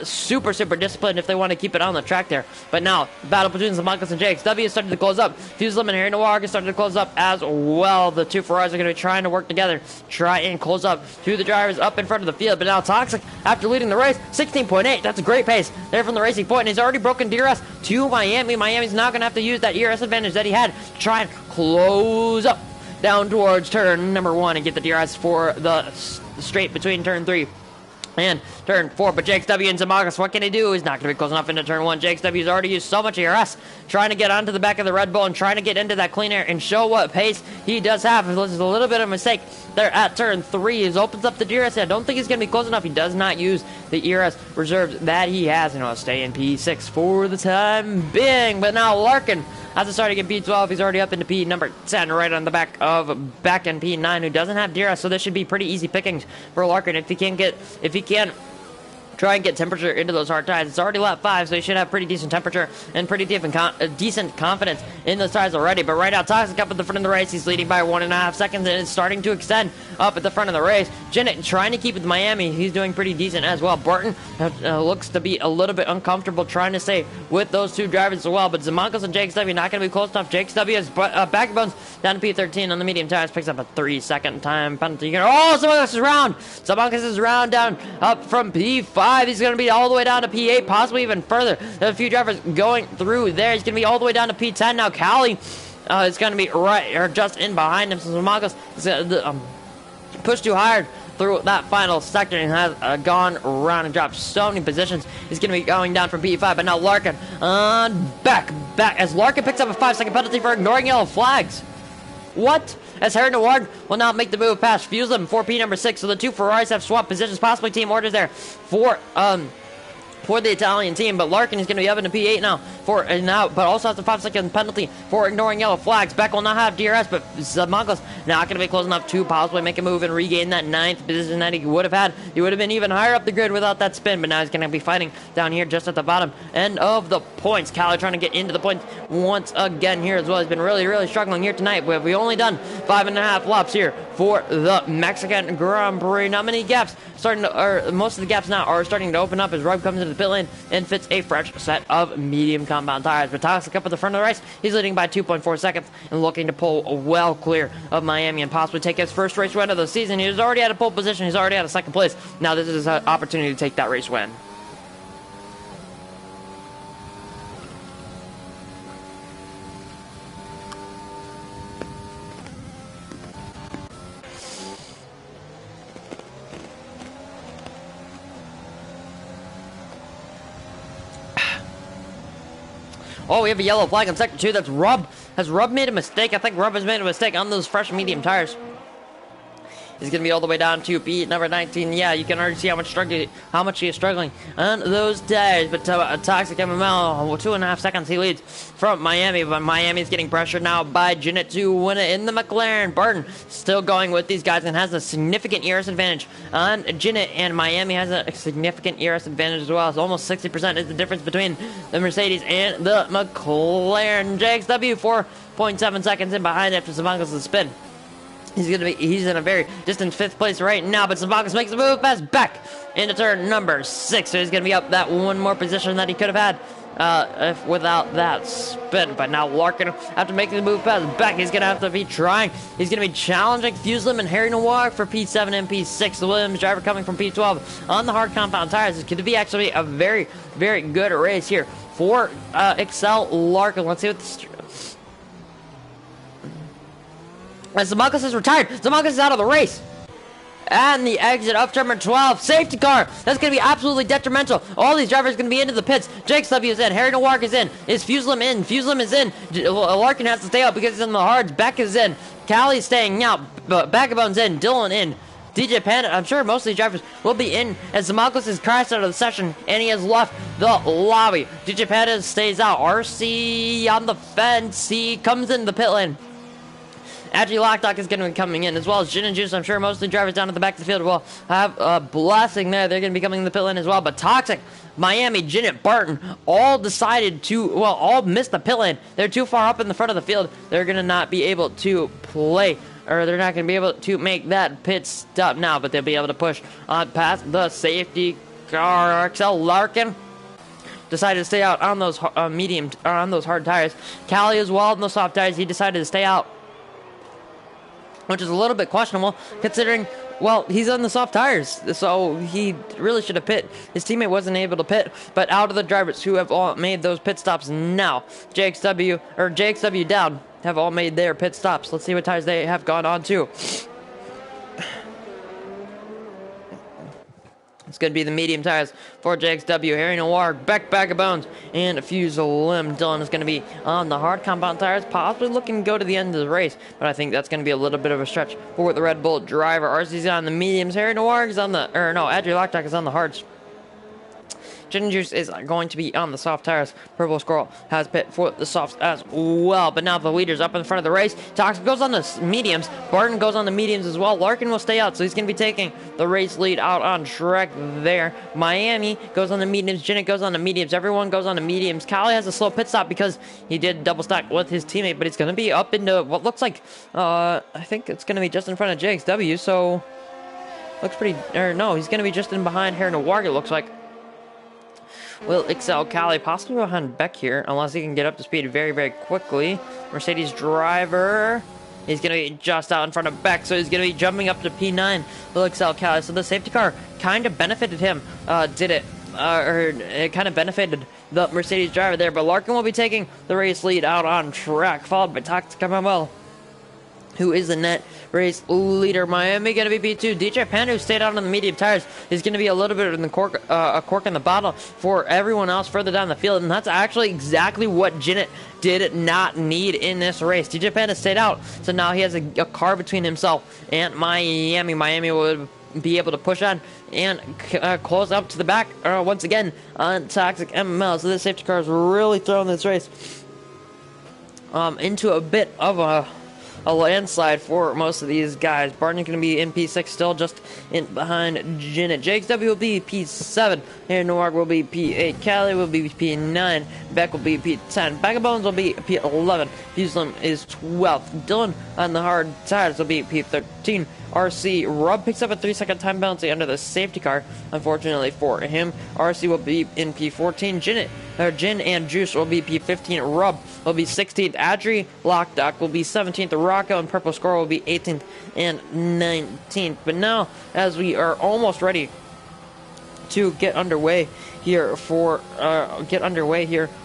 super, super disciplined if they want to keep it on the track there. But now, battle between the Michaels and JXW is starting to close up. Fuselim and Harry Noir is starting to close up as well. The two Ferraris are going to be trying to work together, try and close up to the drivers up in front of the field. But now Toxic, after leading the race, 16.8. That's a great pace there from the racing point, and he's already broken DRS to Miami. Miami's now going to have to use that ERS advantage that he had to try and close up down towards turn number 1 and get the DRS for the straight between turn 3 and turn 4. But JXW and Zamagas, what can he do? He's not going to be close enough into turn 1. JXW's already used so much ERS trying to get onto the back of the Red Bull and trying to get into that clean air and show what pace he does have. This is a little bit of a mistake there at turn 3. He opens up the DRS. I don't think he's going to be close enough. He does not use the ERS reserves that he has, and he'll stay in P6 for the time being. But now Larkin has to start in P12. He's already up into P number 10, right on the back of in P9, who doesn't have DRS, so this should be pretty easy pickings for Larkin if he can try and get temperature into those hard tires. It's already lap 5, so he should have pretty decent temperature and pretty decent confidence in those tires already. But right now, Toxic up at the front of the race. He's leading by 1.5 seconds, and it's starting to extend up at the front of the race. Jinnit trying to keep with Miami. He's doing pretty decent as well. Barton looks to be a little bit uncomfortable trying to stay with those two drivers as well. But Zamankos and JXW not going to be close enough. JXW has backbones down to P13 on the medium tires. Picks up a 3-second time penalty. Zamankos is round. Zamankos is round down up from P5. He's going to be all the way down to P8, possibly even further. There's a few drivers going through there. He's going to be all the way down to P10 now. Cali is going to be right or just in behind him. So Zamankos is pushed too hard through that final sector and has gone around and dropped so many positions. He's going to be going down from P5, but now Larkin on back as Larkin picks up a 5-second penalty for ignoring yellow flags. What? As Harry Award will now make the move past Fuselem 4P number 6, so the two Ferraris have swapped positions, possibly team orders there for the Italian team, but Larkin is going to be up into P8 now but also has a 5-second penalty for ignoring yellow flags. Beck will not have DRS, but Zamanko's not going to be close enough to possibly make a move and regain that 9th position that he would have had. He would have been even higher up the grid without that spin, but now he's going to be fighting down here just at the bottom end of the points. Callie trying to get into the points once again here as well. He's been really struggling here tonight. We've only done 5.5 laps here for the Mexican Grand Prix. Not many gaps most of the gaps now are starting to open up as Rob comes into the pit lane and fits a fresh set of medium compound tires. But Toxic up at the front of the race, he's leading by 2.4 seconds and looking to pull well clear of Miami and possibly take his first race win of the season. He's already at a pole position, he's already at a second place. Now this is his opportunity to take that race win. Oh, we have a yellow flag on sector 2. That's Rub. Has Rub made a mistake? I think Rub has made a mistake on those fresh medium tires. He's going to be all the way down to P number 19. Yeah, you can already see how much he is struggling on those tires. But Toxic MML, 2.5 seconds he leads from Miami. But Miami is getting pressured now by Zenith to win it in the McLaren. Barton still going with these guys and has a significant ERS advantage on Zenith. And Miami has a significant ERS advantage as well. It's almost 60% is the difference between the Mercedes and the McLaren. JXW 4.7 seconds in behind after Zamanko's spin. He's in a very distant 5th place right now, but Zamanko's makes a move past back into turn number 6, so he's going to be up that one more position that he could have had without that spin. But now Larkin, after making the move past back, he's going to have to be trying. He's going to be challenging Fuselem and Harry Noir for P7 and P6. The Williams driver coming from P12 on the hard compound tires. It's going to be actually a very good race here for Excel Larkin. Let's see what this... As Zamakos is retired, Zamakos is out of the race. And the exit of turn number 12. Safety car. That's going to be absolutely detrimental. All these drivers are going to be into the pits. JXW is in. Harry Noir is in. Is Fuselem in? Fuselem is in. Larkin has to stay out because he's in the hards. Beck is in. Callie's staying out. Backabone's in. Dylan in. DJ Panda, I'm sure most of these drivers will be in as Zamakos has crashed out of the session and he has left the lobby. DJ Panda stays out. RC on the fence. He comes in the pit lane. Adri Lockdock is going to be coming in, as well as Gin and Juice. I'm sure most of the drivers down at the back of the field will have a blessing there. They're going to be coming in the pit lane as well. But Toxic, Miami, Janet, Barton, all decided to, all missed the pit lane. They're too far up in the front of the field. They're going to not be able to play, or they're not going to be able to make that pit stop now, but they'll be able to push on past the safety car. Axel Larkin decided to stay out on those on those hard tires. Callie as well on those soft tires. He decided to stay out, which is a little bit questionable considering, well, he's on the soft tires, so he really should have pit. His teammate wasn't able to pit, but out of the drivers who have all made those pit stops now, JXW down, have all made their pit stops. Let's see what tires they have gone on to. It's going to be the medium tires for JXW. Harry Noir, Beck, Bag of Bones, and Fuselem. Dylan is going to be on the hard compound tires, possibly looking to go to the end of the race, but I think that's going to be a little bit of a stretch for the Red Bull driver. RC's on the mediums. Harry Noir is on the, Adri Lockdock is on the hards. Gin Juice is going to be on the soft tires. Purple Squirrel has pit for the softs as well. But now the leader's up in front of the race. Toxic goes on the mediums. Barton goes on the mediums as well. Larkin will stay out, so he's going to be taking the race lead out on track there. Miami goes on the mediums. Janet goes on the mediums. Everyone goes on the mediums. Callie has a slow pit stop because he did double stack with his teammate, but he's going to be up into what looks like, I think it's going to be just in front of JXW, so looks pretty, he's going to be just in behind Harry Noir, it looks like. Will excel Callie, possibly behind Beck here, unless he can get up to speed very quickly. Mercedes driver, he's going to be just out in front of Beck, so he's going to be jumping up to P9. Will excel Callie, so the safety car kind of benefited him, or it kind of benefited the Mercedes driver there, but Larkin will be taking the race lead out on track, followed by Toxic MML, who is the net race leader. Miami going to be P2. DJ Panda, who stayed out on the medium tires, is going to be a little bit of the cork, a cork in the bottle for everyone else further down the field, and that's actually exactly what Zenith did not need in this race. DJ Panda stayed out, so now he has a car between himself and Miami. Miami will be able to push on and close up to the back once again on Toxic MML. So this safety car is really throwing this race into a bit of a landslide for most of these guys. Barton's going to be in P6 still, just in behind Zenith. JXW will be P7. Here Noir will be P8. Cali will be P9. Beck will be P10. Bag of Bones will be P11. Fuselim is 12th. Dylan on the hard tires will be P13. RC Rub picks up a 3-second time penalty under the safety car, unfortunately for him. RC will be in P14. Jin and Juice will be P15. Rub will be 16th. Adri Lockdock will be 17th. Rocco and Purple Score will be 18th and 19th. But now, as we are almost ready to get underway here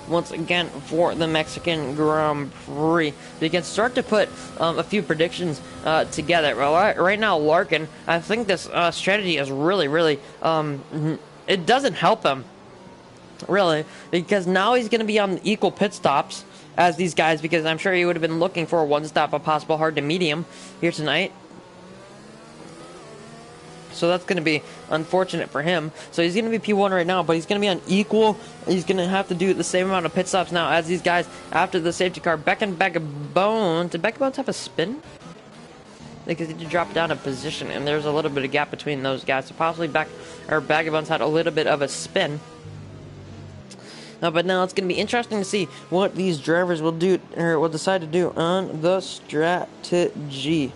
once again for the Mexican Grand Prix, we can start to put a few predictions together. Well, right now, Larkin, I think this strategy is really it doesn't help him, really, because now he's going to be on equal pit stops as these guys, because I'm sure he would have been looking for a one-stop, a possible hard to medium here tonight. So that's going to be unfortunate for him. So he's going to be P1 right now, but he's going to be on equal. He's going to have to do the same amount of pit stops now as these guys after the safety car. Beck and Bag of Bones. Did Bag of Bones have a spin? Because he did drop down a position, and there's a little bit of gap between those guys. So possibly Bag of Bones had a little bit of a spin. But now it's going to be interesting to see what these drivers will do, or will decide to do on the strategy.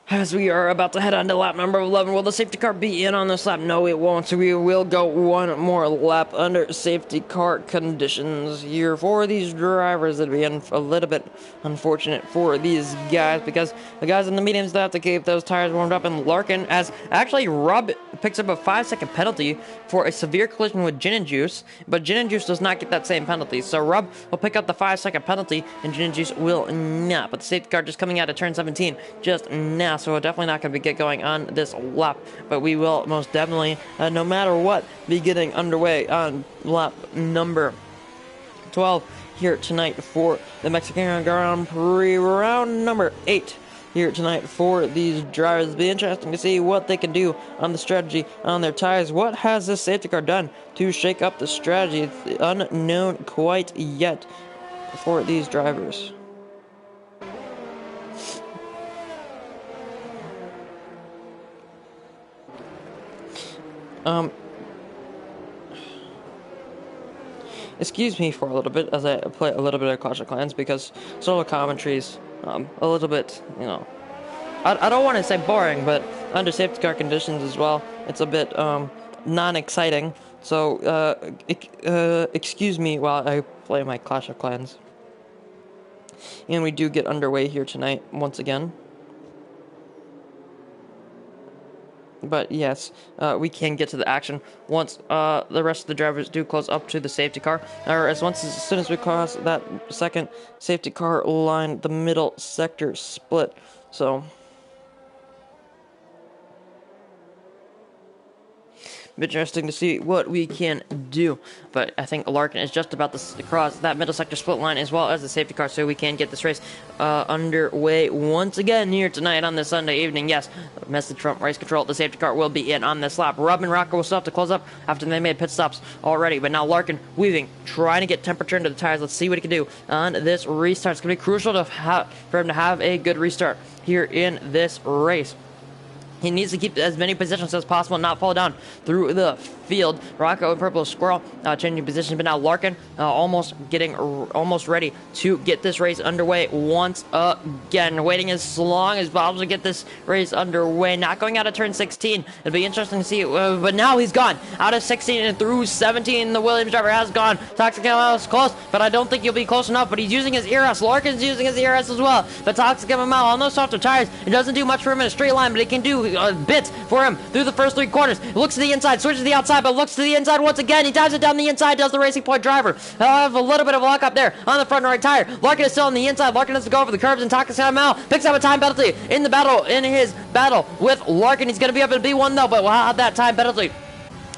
As we are about to head on to lap number 11, will the safety car be in on this lap? No, it won't. So we will go one more lap under safety car conditions here for these drivers. It'll be a little bit unfortunate for these guys, because the guys in the mediums, they have to keep those tires warmed up. And Larkin, as actually Rob picks up a 5-second penalty for a severe collision with Gin and Juice, but Gin and Juice does not get that same penalty. So Rob will pick up the 5-second penalty, and Gin and Juice will not. But the safety car just coming out of turn 17 just now. So we're definitely not going to get going on this lap, but we will most definitely, no matter what, be getting underway on lap number 12 here tonight for the Mexican Grand Prix, round number 8 here tonight for these drivers. It'll be interesting to see what they can do on the strategy on their tires. What has this safety car done to shake up the strategy? It's unknown quite yet for these drivers. Excuse me for a little bit as I play a little bit of Clash of Clans, because solo commentaries, a little bit, you know, I don't want to say boring, but under safety car conditions as well, it's a bit, non-exciting. So, excuse me while I play my Clash of Clans. And we do get underway here tonight, once again. But yes, we can get to the action once the rest of the drivers do close up to the safety car. Or as soon as we cross that second safety car line, the middle sector split. So interesting to see what we can do, but I think Larkin is just about to cross that middle sector split line as well as the safety car, so we can get this race underway once again here tonight on this Sunday evening. Yes, message from Race Control: the safety car will be in on this lap. Rob and Rocco will still have to close up after they made pit stops already, but now Larkin weaving, trying to get temperature into the tires. Let's see what he can do on this restart. It's going to be crucial for him to have a good restart here in this race. He needs to keep as many positions as possible and not fall down through the field. Rocco and Purple Squirrel changing positions, but now Larkin almost ready to get this race underway once again. Waiting as long as possible to get this race underway. Not going out of turn 16. It'll be interesting to see, but now he's gone out of 16 and through 17. The Williams driver has gone. Toxic MML is close, but I don't think he'll be close enough. But he's using his ERS. Larkin's using his ERS as well. But Toxic MML on those softer tires, it doesn't do much for him in a straight line, but it can do bits for him through the first 3 quarters. Looks to the inside, switches to the outside, but looks to the inside once again. He dives it down the inside, does the Racing Point driver. He'll have a little bit of luck up there on the front right tire. Larkin is still on the inside. Larkin has to go over the curves, and Toxic MML picks up a time penalty in his battle with Larkin. He's going to be up in B1 though, but we'll have that time penalty.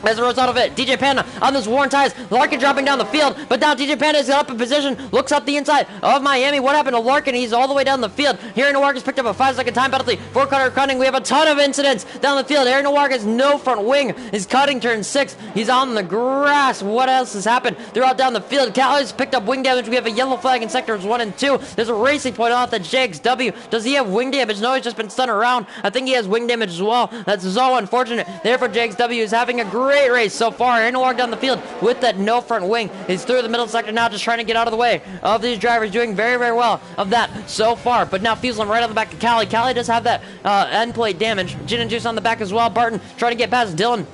As a result of it, DJ Panda on those worn tires. Larkin dropping down the field, but now DJ Panda is up in position, looks up the inside of Miami. What happened to Larkin? He's all the way down the field. Aaron Novargas picked up a 5-second time penalty for Cutter cutting. We have a ton of incidents down the field. Aaron Novargas, no front wing, is cutting turn 6. He's on the grass. What else has happened throughout down the field? Callie's picked up wing damage. We have a yellow flag in sectors 1 and 2. There's a Racing Point off the JXW. Does he have wing damage? No, he's just been stunned around. I think he has wing damage as well. That's so unfortunate. Therefore, JXW is having a great race so far. Aaron Novargas down the field with that no front wing. He's through the middle sector now, just trying to get out of the way of these drivers, doing very, very well of that so far. But now Fuselim right on the back of Callie. Callie does have that end plate damage. Gin and Juice on the back as well. Barton trying to get past Dylan.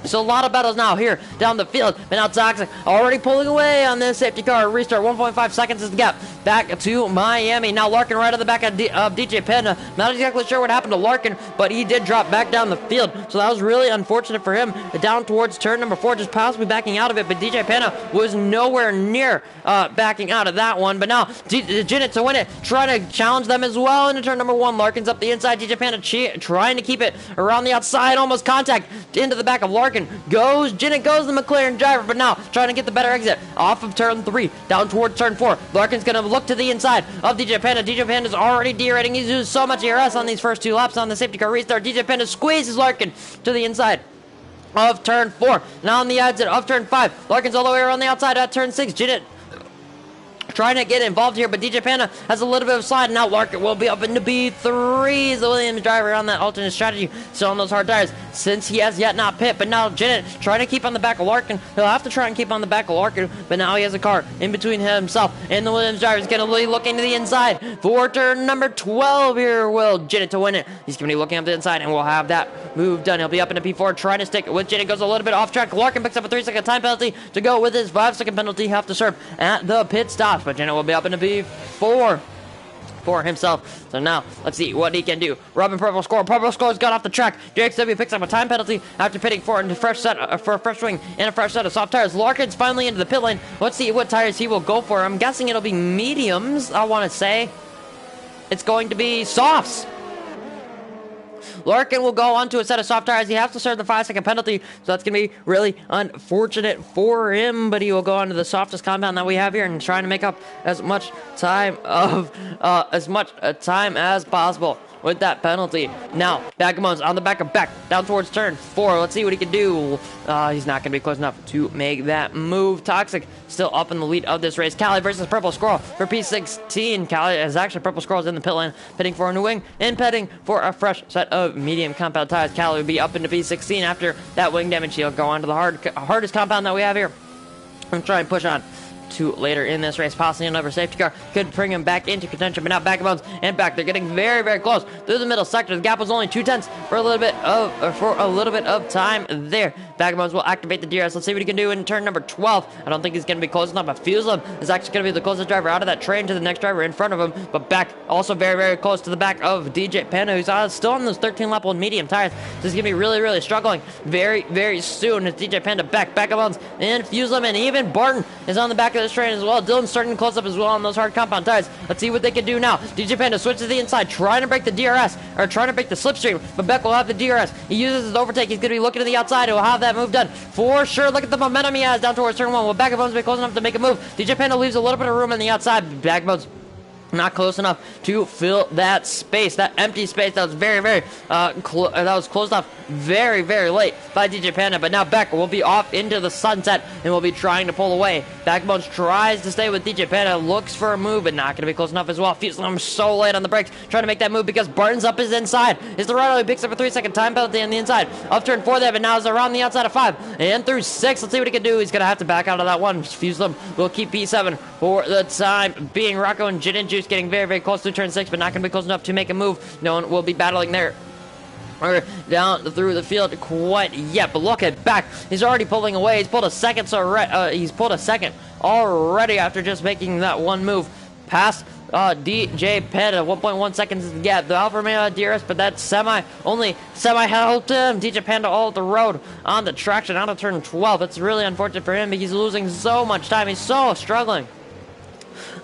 So a lot of battles now here down the field. But now Toxic already pulling away on this safety car. Restart, 1.5 seconds is the gap. Back to Miami. Now Larkin right on the back of DJ Pena. Not exactly sure what happened to Larkin, but he did drop back down the field. So that was really unfortunate for him. Down towards turn number 4, just possibly backing out of it. But DJ Pena was nowhere near backing out of that one. But now Jinnit to win it, trying to challenge them as well into turn number 1. Larkin's up the inside. DJ Pena trying to keep it around the outside. Almost contact into the back of Larkin. Jinnit goes the McLaren driver, but now trying to get the better exit off of turn 3, down towards turn 4. Larkin's going to look to the inside of DJ Panda. DJ Panda's already derating. He's used so much ERS on these first 2 laps on the safety car restart. DJ Panda squeezes Larkin to the inside of turn 4. Now on the exit of turn 5. Larkin's all the way around the outside at turn 6. Jinnit trying to get involved here, but DJ Panda has a little bit of a slide. Now Larkin will be up into B3. The Williams driver on that alternate strategy, still on those hard tires, since he has yet not pit. But now Jinnit trying to keep on the back of Larkin. He'll have to try and keep on the back of Larkin, but now he has a car in between himself and the Williams driver. He's going to be looking to the inside for turn number 12 here. Will Jinnit to win it. He's going to be looking up the inside, and we'll have that move done. He'll be up into P4, trying to stick with Jinnit. Goes a little bit off track. Larkin picks up a 3-second time penalty to go with his 5-second penalty. Have to serve at the pit stop, but Jinnit will be up into B4 for himself. So now, let's see what he can do. Robin Purple Score. Purple Score's got off the track. JXW picks up a time penalty after pitting for a fresh set for a fresh swing and a fresh set of soft tires. Larkin's finally into the pit lane. Let's see what tires he will go for. I'm guessing it'll be mediums, I want to say. It's going to be softs. Larkin will go onto a set of soft tires. He has to serve the 5-second penalty, so that's going to be really unfortunate for him, but he will go onto the softest compound that we have here and trying to make up as much time as possible with that penalty. Now, Bagamone's on the back of Beck, down towards turn 4. Let's see what he can do. He's not going to be close enough to make that move. Toxic still up in the lead of this race. Callie versus Purple Squirrel for P16. Callie is actually Purple Squirrel's in the pit lane, pitting for a new wing and pitting for a fresh set of medium compound tires. Callie will be up into P16 after that wing damage. He'll go on to the hardest compound that we have here and try and push on to later in this race. Possibly another safety car could bring him back into contention, but now Bagabones and back. They're getting very, very close through the middle sector. The gap was only 0.2 for a little bit of time there. Bagabones will activate the DRS. Let's see what he can do in turn number 12. I don't think he's going to be close enough, but Fuselim is actually going to be the closest driver out of that train to the next driver in front of him. But back also very, very close to the back of DJ Pena, who's still on those 13-lap old medium tires. This is going to be really, really struggling very, very soon. It's DJ Pena back, Bagabones and Fuselim, and even Barton is on the back of this train as well. Dylan's starting to close up as well on those hard compound tires. Let's see what they can do now. DJ Panda switches to the inside, trying to break the DRS, or trying to break the slipstream, but Beck will have the DRS. He uses his overtake. He's going to be looking to the outside. He'll have that move done for sure. Look at the momentum he has down towards turn 1. Will Bagabones be close enough to make a move? DJ Panda leaves a little bit of room on the outside. Bagabones Not close enough to fill that space, that empty space that was very closed off very late by DJ Panda. But now Beck will be off into the sunset and will be trying to pull away. Backbones tries to stay with DJ Panda, looks for a move, but not going to be close enough as well. Fuselum so late on the brakes, trying to make that move because Barton's up his inside. Is the right, he picks up a 3-second time penalty on the inside. Up turn 4 there, but now is around the outside of 5 and through 6. Let's see what he can do. He's going to have to back out of that one. Fuselum will keep P7 for the time being. Rocco and Gin and Juice getting very close to turn 6, but not going to be close enough to make a move. No one will be battling there or down through the field quite yet. But look at Beck. He's already pulling away. He's pulled a second, he's pulled a second already after just making that one move past DJ Panda. 1.1 seconds is the gap. The Alfa Romeo DRS, but that only semi helped him. DJ Panda all the road on the traction out of turn 12. It's really unfortunate for him because he's losing so much time. He's so struggling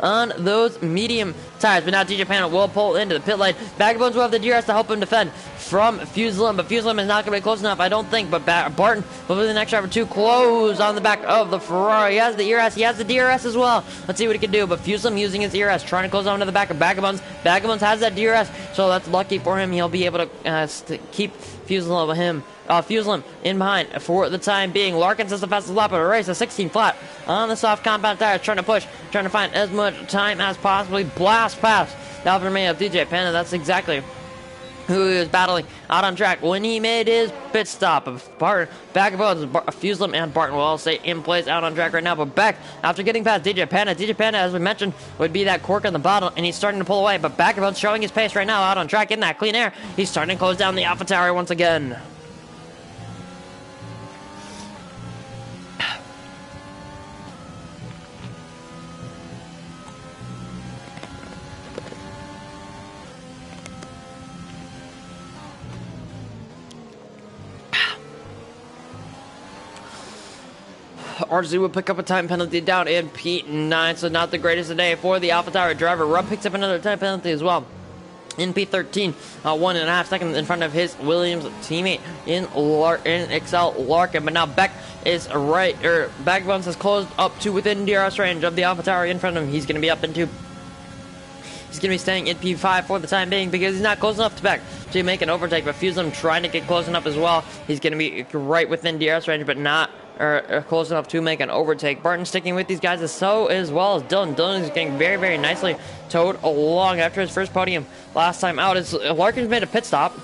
on those medium tires. But now DJ Panda will pull into the pit lane. Vagabonds will have the DRS to help him defend from Fuselum, but Fuselum is not going to be close enough, I don't think. But Barton will be the next driver to close on the back of the Ferrari. He has the ERS, he has the DRS as well. Let's see what he can do. But Fuselum using his ERS, trying to close on to the back of Vagabonds. Vagabonds has that DRS, so that's lucky for him. He'll be able to keep Fuselum in behind for the time being. Larkins is the fastest lap of the race, a 16 flat on the soft compound tires, trying to push, trying to find as much time as possibly. Blast past the Alfa Romeo of DJ Panda. That's exactly who he was battling out on track when he made his pit stop. Vagabonds, Fuselum, and Barton will all stay in place out on track right now. But Beck, after getting past DJ Panda, as we mentioned, would be that cork in the bottle, and he's starting to pull away. But Vagabonds showing his pace right now out on track in that clean air. He's starting to close down the AlphaTauri once again. RZ will pick up a time penalty down in P9, so not the greatest today for the AlphaTauri driver. Rubb picks up another time penalty as well in P13, 1.5 seconds in front of his Williams teammate in Excel Larkin. But now Beck is Vagabonds has closed up to within DRS range of the AlphaTauri in front of him. He's going to be up into He's going to be staying in P5 for the time being because he's not close enough to Beck to make an overtake. But Fuselum trying to get close enough as well. He's going to be right within DRS range, but not close enough to make an overtake. Barton sticking with these guys as well as Dylan. Dylan is getting very nicely towed along after his first podium last time out. Larkin's made a pit stop.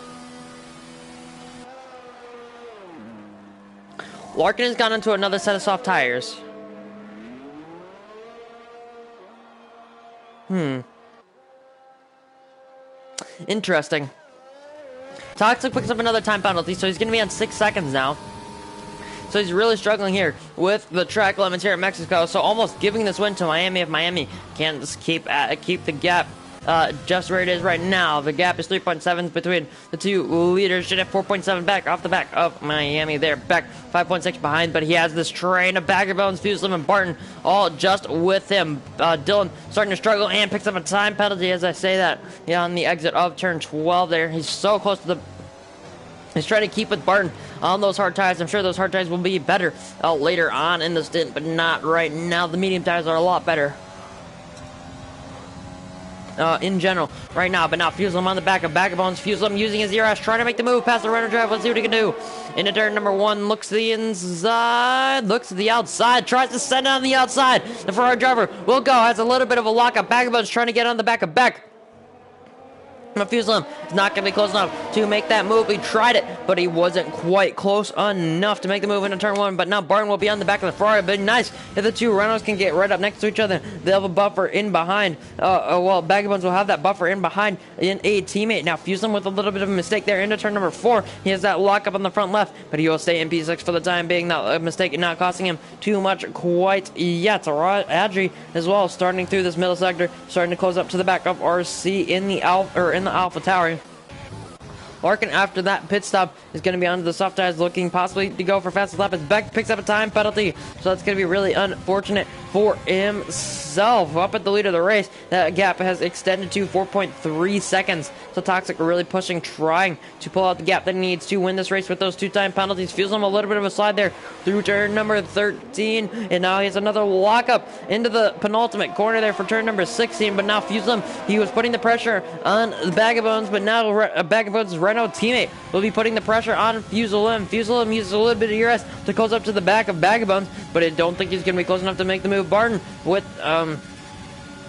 Larkin has gone into another set of soft tires. Interesting. Toxic picks up another time penalty, so he's going to be on 6 seconds now. So he's really struggling here with the track limits here at Mexico. So almost giving this win to Miami if Miami can just keep the gap just where it is right now. The gap is 3.7 between the two leaders. Should have 4.7 back off the back of Miami there. Beck 5.6 behind, but he has this train of Vagabonds, Fuselum, and Barton all just with him. Dylan starting to struggle and picks up a time penalty as I say that. Yeah, on the exit of turn 12 there. He's so close to the... He's trying to keep with Barton on those hard tires. I'm sure those hard tires will be better later on in the stint, but not right now. The medium tires are a lot better in general right now. But now Fuselum on the back of Vagabonds. Fuselum using his ERS, trying to make the move past the runner drive. Let's see what he can do. Into turn number 1, looks to the inside, looks to the outside, tries to send it on the outside. The Ferrari driver will go, has a little bit of a lockup. Vagabonds trying to get on the back of Beck. Fuselum is not going to be close enough to make that move. He tried it, but he wasn't quite close enough to make the move into turn 1. But now Barton will be on the back of the Ferrari. But nice if the two Renaults can get right up next to each other. They'll have a buffer in behind. Well, Vagabonds will have that buffer in behind in a teammate. Now Fuselum with a little bit of a mistake there into turn number 4. He has that lockup on the front left, but he will stay in P6 for the time being. That mistake not costing him too much quite yet. Adri as well starting through this middle sector, starting to close up to the back of RC in the AlphaTauri. Larkin, after that pit stop, is going to be onto the soft tires, looking possibly to go for fastest lap as Beck picks up a time penalty. So that's going to be really unfortunate for himself. Up at the lead of the race, that gap has extended to 4.3 seconds. So Toxic really pushing, trying to pull out the gap that he needs to win this race with those 2-time penalties. Feels him a little bit of a slide there through turn number 13, and now he has another lockup into the penultimate corner there for turn number 16. But now Fuselem, he was putting the pressure on the Bag of Bones, but now Bag of Bones' Renault teammate will be putting the pressure on Fuselem. Fuselem uses a little bit of ERS to close up to the back of Bag of Bones, but I don't think he's going to be close enough to make the move. Barton with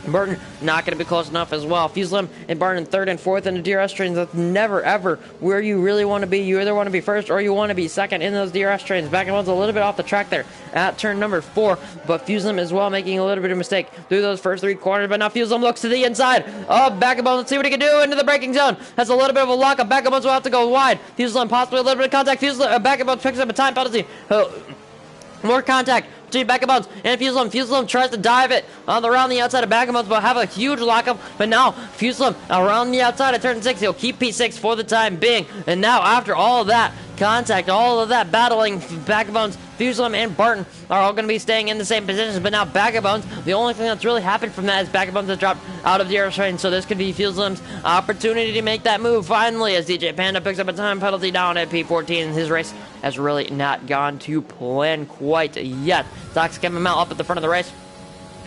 Burton not going to be close enough as well. Fuselem and Barton third and fourth in the DRS trains. That's never ever where you really want to be. You either want to be first or you want to be second in those DRS trains. Back and one's a little bit off the track there at turn number 4, but Fuselem as well making a little bit of a mistake through those first 3 corners. But now Fuselem looks to the inside of Back of Bones. Let's see what he can do into the braking zone. Has a little bit of a lockup. Back of Bones will have to go wide. Fuselem possibly a little bit of contact. Back of Bones picks up a time penalty. More contact between Back of Bones and Fuselem. Fuselem tries to dive it around the outside of Back of Bones, but have a huge lockup. But now Fuselem around the outside of turn 6. He'll keep P6 for the time being. And now after all of that contact, all of that battling, Back of Bones, Fuselem, and Barton are all going to be staying in the same positions. But now Back of Bones, the only thing that's really happened from that is Back of Bones has dropped out of the air train. So this could be Fuselem's opportunity to make that move finally, as DJ Panda picks up a time penalty down at P14. His race has really not gone to plan quite yet. Toxic MML up at the front of the race.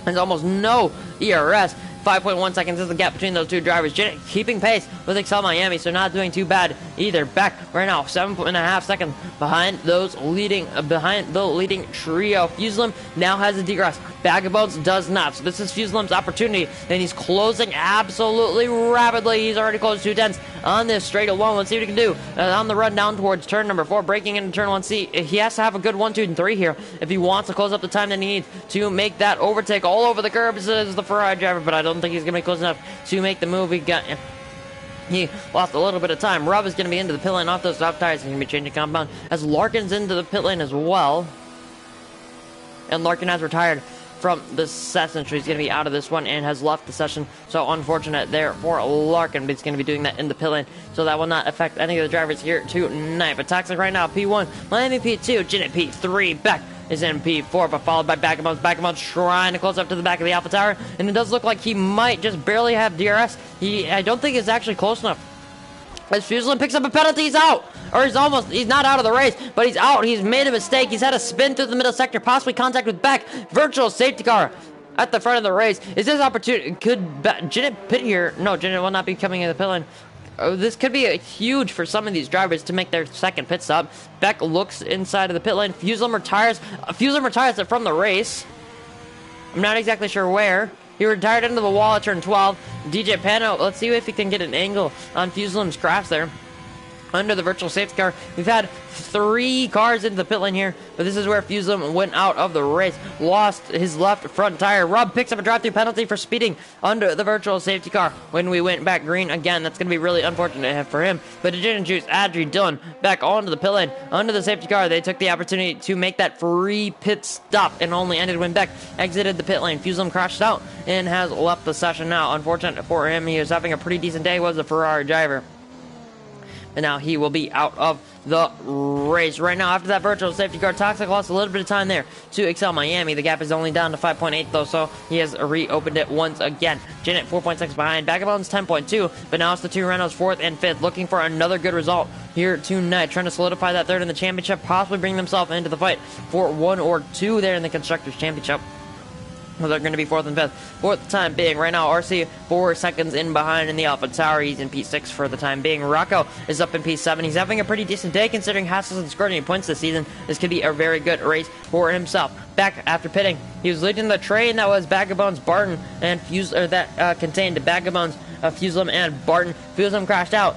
There's almost no ERS. 5.1 seconds is the gap between those two drivers. Janet keeping pace with Excel Miami, so not doing too bad either. Back right now, 7.5 seconds behind the leading trio. Fuselem now has a DRS. Bag of Bones does not. So this is Fuselem's opportunity, and he's closing absolutely rapidly. He's already closed 2/10 on this straight alone. Let's see what he can do on the run down towards turn number 4, breaking into turn 1C. He has to have a good 1, 2, and 3 here if he wants to close up the time that he needs to make that overtake all over the curbs as the Ferrari driver, but I don't think he's going to be close enough to make the move. He lost a little bit of time. Rob is going to be into the pit lane off those soft tires. He's going to be changing compound as Larkin's into the pit lane as well. And Larkin has retired from the session, so he's going to be out of this one and has left the session. So unfortunate there for Larkin, but he's going to be doing that in the pit lane, so that will not affect any of the drivers here tonight. But Toxic right now, P1, Miami P2, Janet P3, Beck is in P4, but followed by Back of Bones. Back of Bones trying to close up to the back of the Alpha Tower, and it does look like he might just barely have DRS. I don't think it's actually close enough. As Fuselem picks up a penalty, he's out. Or he's not out of the race, but he's out. He's made a mistake. He's had a spin through the middle sector, possibly contact with Beck. Virtual safety car at the front of the race. Is this opportunity? Could Janet pit here? No, Janet will not be coming in the pit lane. This could be huge for some of these drivers to make their second pit stop. Beck looks inside of the pit lane. Fuselem retires. Fuselem retires from the race. I'm not exactly sure where. He retired into the wall at turn 12. DJ Pano, let's see if he can get an angle on Fuselem's crash there. Under the virtual safety car. We've had 3 cars into the pit lane here, but this is where Fuselem went out of the race. Lost his left front tire. Rob picks up a drive-through penalty for speeding under the virtual safety car when we went back green again. That's going to be really unfortunate for him, but it didn't juice Adri Dillon back onto the pit lane. Under the safety car, they took the opportunity to make that free pit stop and only ended when Beck exited the pit lane. Fuselem crashed out and has left the session now. Unfortunate for him. He was having a pretty decent day, was the Ferrari driver. And now he will be out of the race. Right now, after that virtual safety car, Toxic lost a little bit of time there to Excel Miami. The gap is only down to 5.8 though, so he has reopened it once again. Janet 4.6 behind. Back of Bones 10.2, but now it's the 2 Renaults 4th and 5th, looking for another good result here tonight, trying to solidify that 3rd in the championship, possibly bring themselves into the fight for 1 or 2 there in the Constructors' Championship. Well, they're going to be 4th and 5th for the time being. Right now, RC 4 seconds in behind in the Alpha Tower. He's in P6 for the time being. Rocco is up in P7. He's having a pretty decent day considering Haas hasn't scored any points this season. This could be a very good race for himself. Back after pitting, he was leading the train that was Bag of Bones, Barton, and that contained Bag of Bones, Fuselem, and Barton. Fuselem crashed out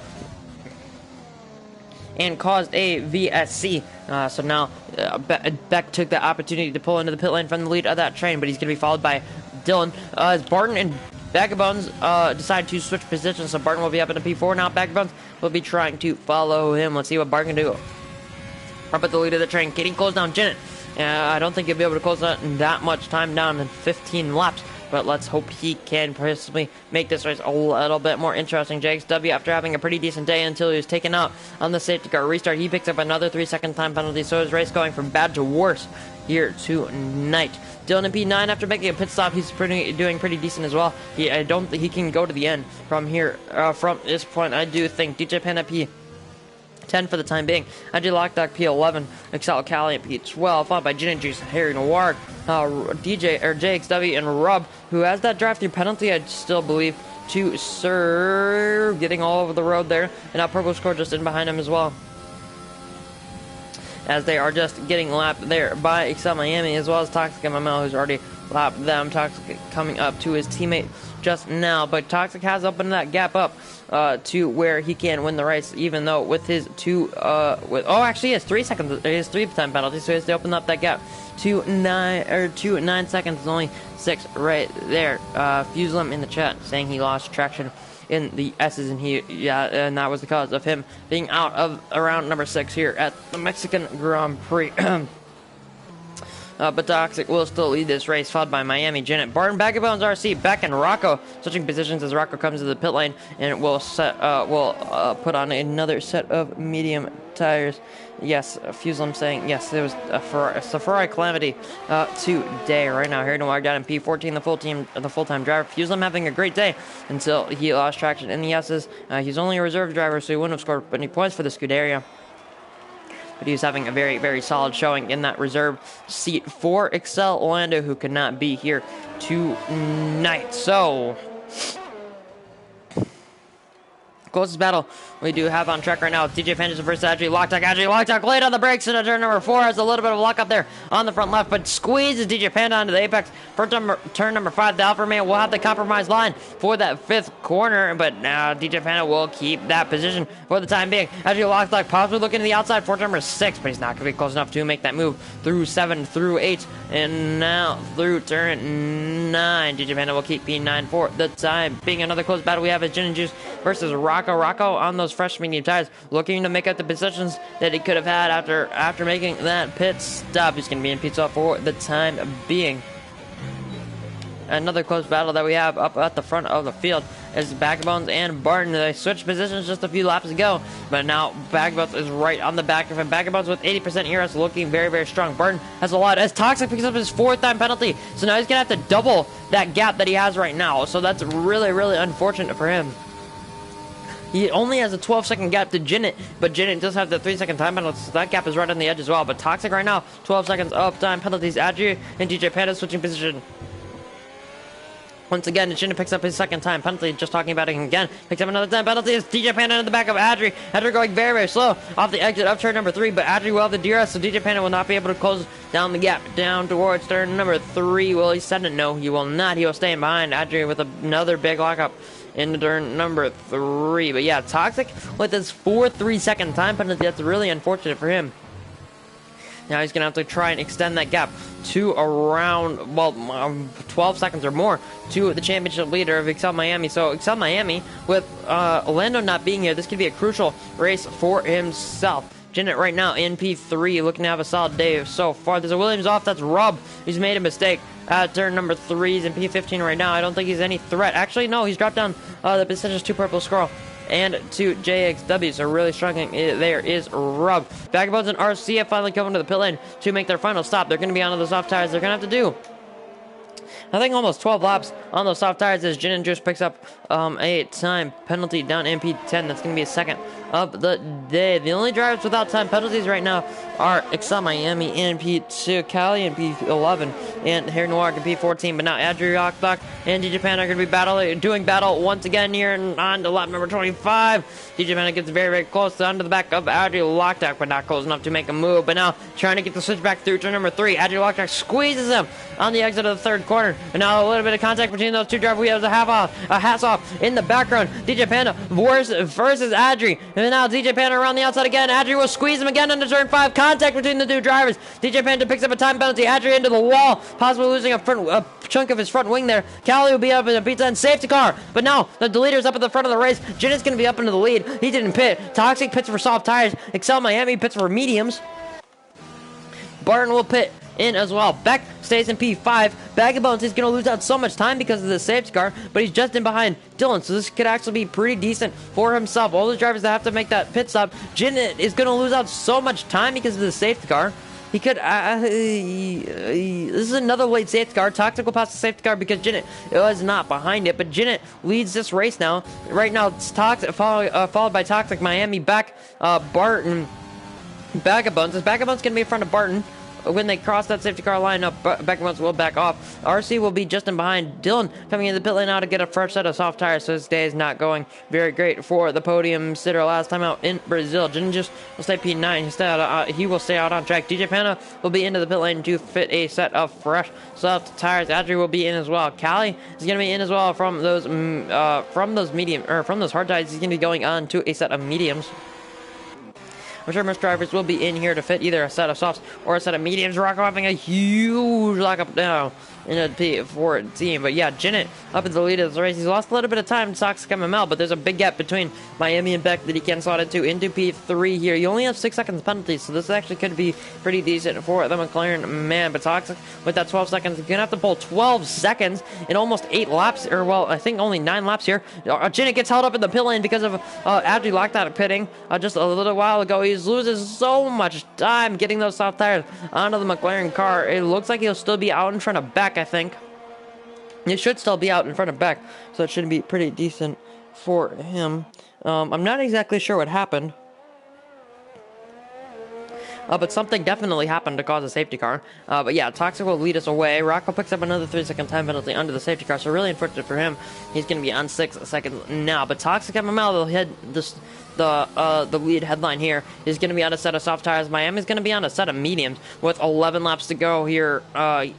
and caused a VSC. So now Beck took the opportunity to pull into the pit lane from the lead of that train, but he's going to be followed by Dillon. As Barton and Bag of Bones decide to switch positions, so Barton will be up in the P4 now. Bag of Bones will be trying to follow him. Let's see what Barton can do. Up at the lead of the train, getting close down Janet. I don't think he'll be able to close that much time down in 15 laps. but let's hope he can possibly make this race a little bit more interesting. JXW, after having a pretty decent day until he was taken out on the safety car restart, he picks up another 3-second time penalty, so his race going from bad to worse here tonight. Dylan in P9, after making a pit stop, he's doing pretty decent as well. I don't think he can go to the end from here. From this point, I do think DJ Panda P10 for the time being. Andrew Lockdock P11, Excel Cali at P12, followed by Gin and Juice, Harry Noir, JXW, and Rub, who has that drive-through penalty, I still believe, to serve, getting all over the road there. And now Purple Score just in behind him as well, as they are just getting lapped there by Excel Miami, as well as Toxic MML, who's already lapped them. Toxic coming up to his teammate just now, but Toxic has opened that gap up to where he can win the race, even though with his actually he has 3 seconds, he has 3 time penalties, so he has to open up that gap to 9 seconds. It's only 6 right there. Fuselim in the chat saying he lost traction in the S's, and and that was the cause of him being out of round number 6 here at the Mexican Grand Prix. But Toxic will still lead this race, followed by Miami, Janet, Barton, Bagabones, RC, Beck, and Rocco switching positions as Rocco comes to the pit lane, and will put on another set of medium tires. Yes, Fuselim saying yes, it was a Ferrari calamity today. Right now, Harry Noir got in P14, the full-time driver. Fuselim having a great day until he lost traction in the S's. He's only a reserve driver, so he wouldn't have scored any points for the Scuderia. But he's having a very, very solid showing in that reserve seat for Excel Orlando, who could not be here tonight. So, closest battle we do have on track right now. DJ Fanderson versus Adri Lockdock late on the brakes into turn number 4. Has a little bit of luck up there on the front left, but squeezes DJ Panda onto the apex for turn number 5. The Alpha Man will have the compromise line for that 5th corner, but now DJ Panda will keep that position for the time being. Adri Lockdock possibly looking to the outside for turn number 6, but he's not going to be close enough to make that move through 7, through 8, and now through turn 9. DJ Panda will keep P9 for the time being. Another close battle we have is Gin and Juice versus Rocco. Rocco on those fresh medium tires, looking to make up the positions that he could have had after making that pit stop. He's going to be in pit stop for the time being. Another close battle that we have up at the front of the field is Backbones and Barton. They switched positions just a few laps ago, but now Backbones is right on the back of him. Backbones with 80% ERS, looking very, very strong. Barton has a lot, as Toxic picks up his 4th time penalty, so now he's going to have to double that gap that he has right now, so that's really, really unfortunate for him. He only has a 12-second gap to Jinnit, but Jinnit does have the 3-second time penalty, so that gap is right on the edge as well. But Toxic right now, 12 seconds of time penalties. Adri and DJ Panda switching position. Once again, Jinnit picks up his 2nd time penalty. Just talking about it again. Picks up another time penalty. It's DJ Panda in the back of Adri. Adri going very, very slow off the exit of turn number 3, but Adri will have the DRS, so DJ Panda will not be able to close down the gap down towards turn number 3. Will he send it? No, he will not. He will stay behind Adri with another big lockup in turn number 3. But yeah, Toxic with his 4th 3-second time penalty. That's really unfortunate for him. Now he's going to have to try and extend that gap to around, 12 seconds or more to the championship leader of Excel Miami. So Excel Miami, with Orlando not being here, this could be a crucial race for himself. Janet right now in P3, looking to have a solid day so far. There's a Williams off. That's Rob. He's made a mistake at turn number 3. He's in P15 right now. I don't think he's any threat. Actually, no, he's dropped down the positions to Purple Squirrel and to JXW. So really struggling there is Rob. Vagabonds and RC have finally come into the pit lane to make their final stop. They're going to be on the soft tires. They're going to have to do, I think, almost 12 laps on those soft tires as Gin and Juice picks up a time penalty down in P10. That's going to be a 2nd of the day. The only drivers without time penalties right now are Excel Miami in P2, Cali in P11, and Hair Noir in P14. But now Adri Rockbach and DJ Panda are going to be doing battle once again here on to lap number 25. DJ Panda gets very, very close onto the back of Adri Lockdock, but not close enough to make a move. But now trying to get the switch back through turn number 3. Adri Lockdock squeezes him on the exit of the 3rd corner. And now a little bit of contact between those two drivers. We have a hats off in the background. DJ Panda versus Adri. And now DJ Panda around the outside again. Adri will squeeze him again into turn 5. Contact between the two drivers. DJ Panda picks up a time penalty. Adri into the wall, possibly losing a chunk of his front wing there. Cali will be up in a P10 safety car. But now the leader is up at the front of the race. Jin is going to be up into the lead. He didn't pit. Toxic pits for soft tires. Excel Miami pits for mediums. Barton will pit in as well. Beck stays in P5. Bag of Bones is going to lose out so much time because of the safety car, but he's just in behind Dylan, so this could actually be pretty decent for himself. All the drivers that have to make that pit stop, Jinnit is going to lose out so much time because of the safety car. He could, this is another late safety car. Toxic will pass the safety car because Jinnit was not behind it, but Jinnit leads this race now. Right now, it's Toxic, followed by Toxic, Miami, Beck, Barton, Bag of Bones. This Bag of Bones going to be in front of Barton. When they cross that safety car line up, Bag of Bones will back off. RC will be just in behind Dylan, coming in the pit lane now to get a fresh set of soft tires, so his day is not going very great for the podium sitter last time out in Brazil. Just will stay P9. He will stay out on track. DJ Pana will be into the pit lane to fit a set of fresh soft tires. Adri will be in as well. Callie is going to be in as well from those hard tires. He's going to be going on to a set of mediums. I'm sure most drivers will be in here to fit either a set of softs or a set of mediums. Rocco having a huge lockup now in a P4 team. But yeah, Jinnit up in the lead of the race. He's lost a little bit of time to Toxic MML, but there's a big gap between Miami and Beck that he can slot into P3 here. You only have 6 seconds penalties, so this actually could be pretty decent for the McLaren man. But Toxic, with that 12 seconds, you're going to have to pull 12 seconds in almost 8 laps, or well, I think only 9 laps here. Jinnit gets held up in the pit lane because of Adri locked out of pitting just a little while ago. He loses so much time getting those soft tires onto the McLaren car. It looks like he'll still be out in front of Beck, I think. He should still be out in front of Beck, so it should be pretty decent for him. I'm not exactly sure what happened. But something definitely happened to cause a safety car. But yeah, Toxic will lead us away. Rocco picks up another 3-second time penalty under the safety car, so really unfortunate for him. He's going to be on 6 seconds now. But Toxic MML will hit the lead headline here is going to be on a set of soft tires. Miami's going to be on a set of mediums with 11 laps to go here, 10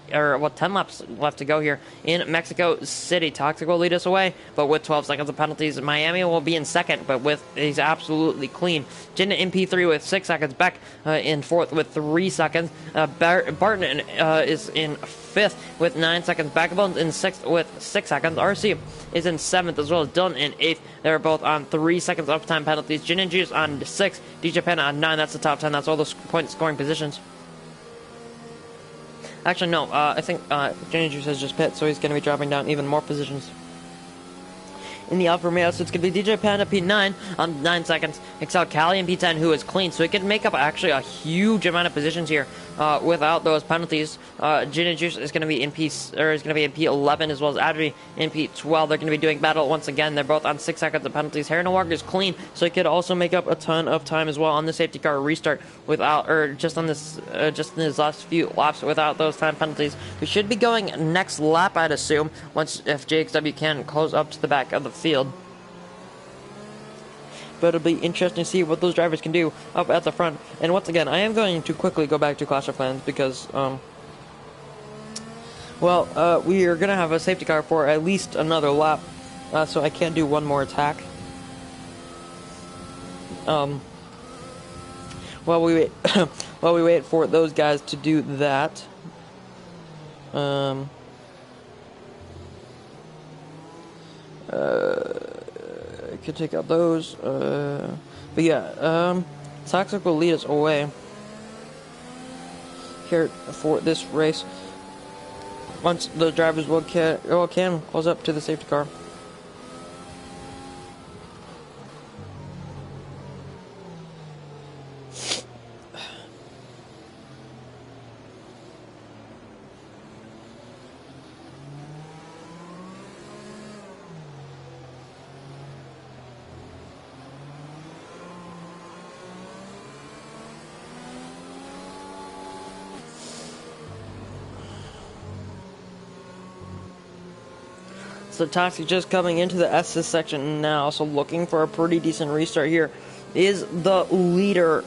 laps left to go here in Mexico City. Toxic will lead us away, but with 12 seconds of penalties. Miami will be in second, but he's absolutely clean. Jinnit in P3 with 6 seconds. Beck in fourth with 3 seconds. Barton is in fifth with 9 seconds. Bag of Bones in sixth with 6 seconds. RC is in seventh, as well as Dylan in eighth. They're both on 3 seconds of time penalties. Gin and Juice on 6, DJ Penna on 9. That's the top 10. That's all the point scoring positions. Actually, no. I think Gin and Juice has just pit, so he's going to be dropping down even more positions. In the Alfa Romeo, so it's going to be DJ Panda P9 on 9 seconds. Excel Cali in P10, who is clean, so he can make up actually a huge amount of positions here without those penalties. Gin and Juice is going to be in P11, as well as Adri in P12. They're going to be doing battle once again. They're both on 6 seconds of penalties. Harry Walker is clean, so he could also make up a ton of time as well on the safety car restart without, or just on this, just in his last few laps without those time penalties. We should be going next lap, I'd assume, if JXW can close up to the back of the field. But it'll be interesting to see what those drivers can do up at the front. And once again, I am going to quickly go back to Clash of Clans because, we are going to have a safety car for at least another lap, so I can't do one more attack. While we wait, while we wait for those guys to do that, I could take out those, but yeah, Toxic will lead us away here for this race once the drivers can close up to the safety car. So Toxic just coming into the S's section now, so looking for a pretty decent restart here. Is the leader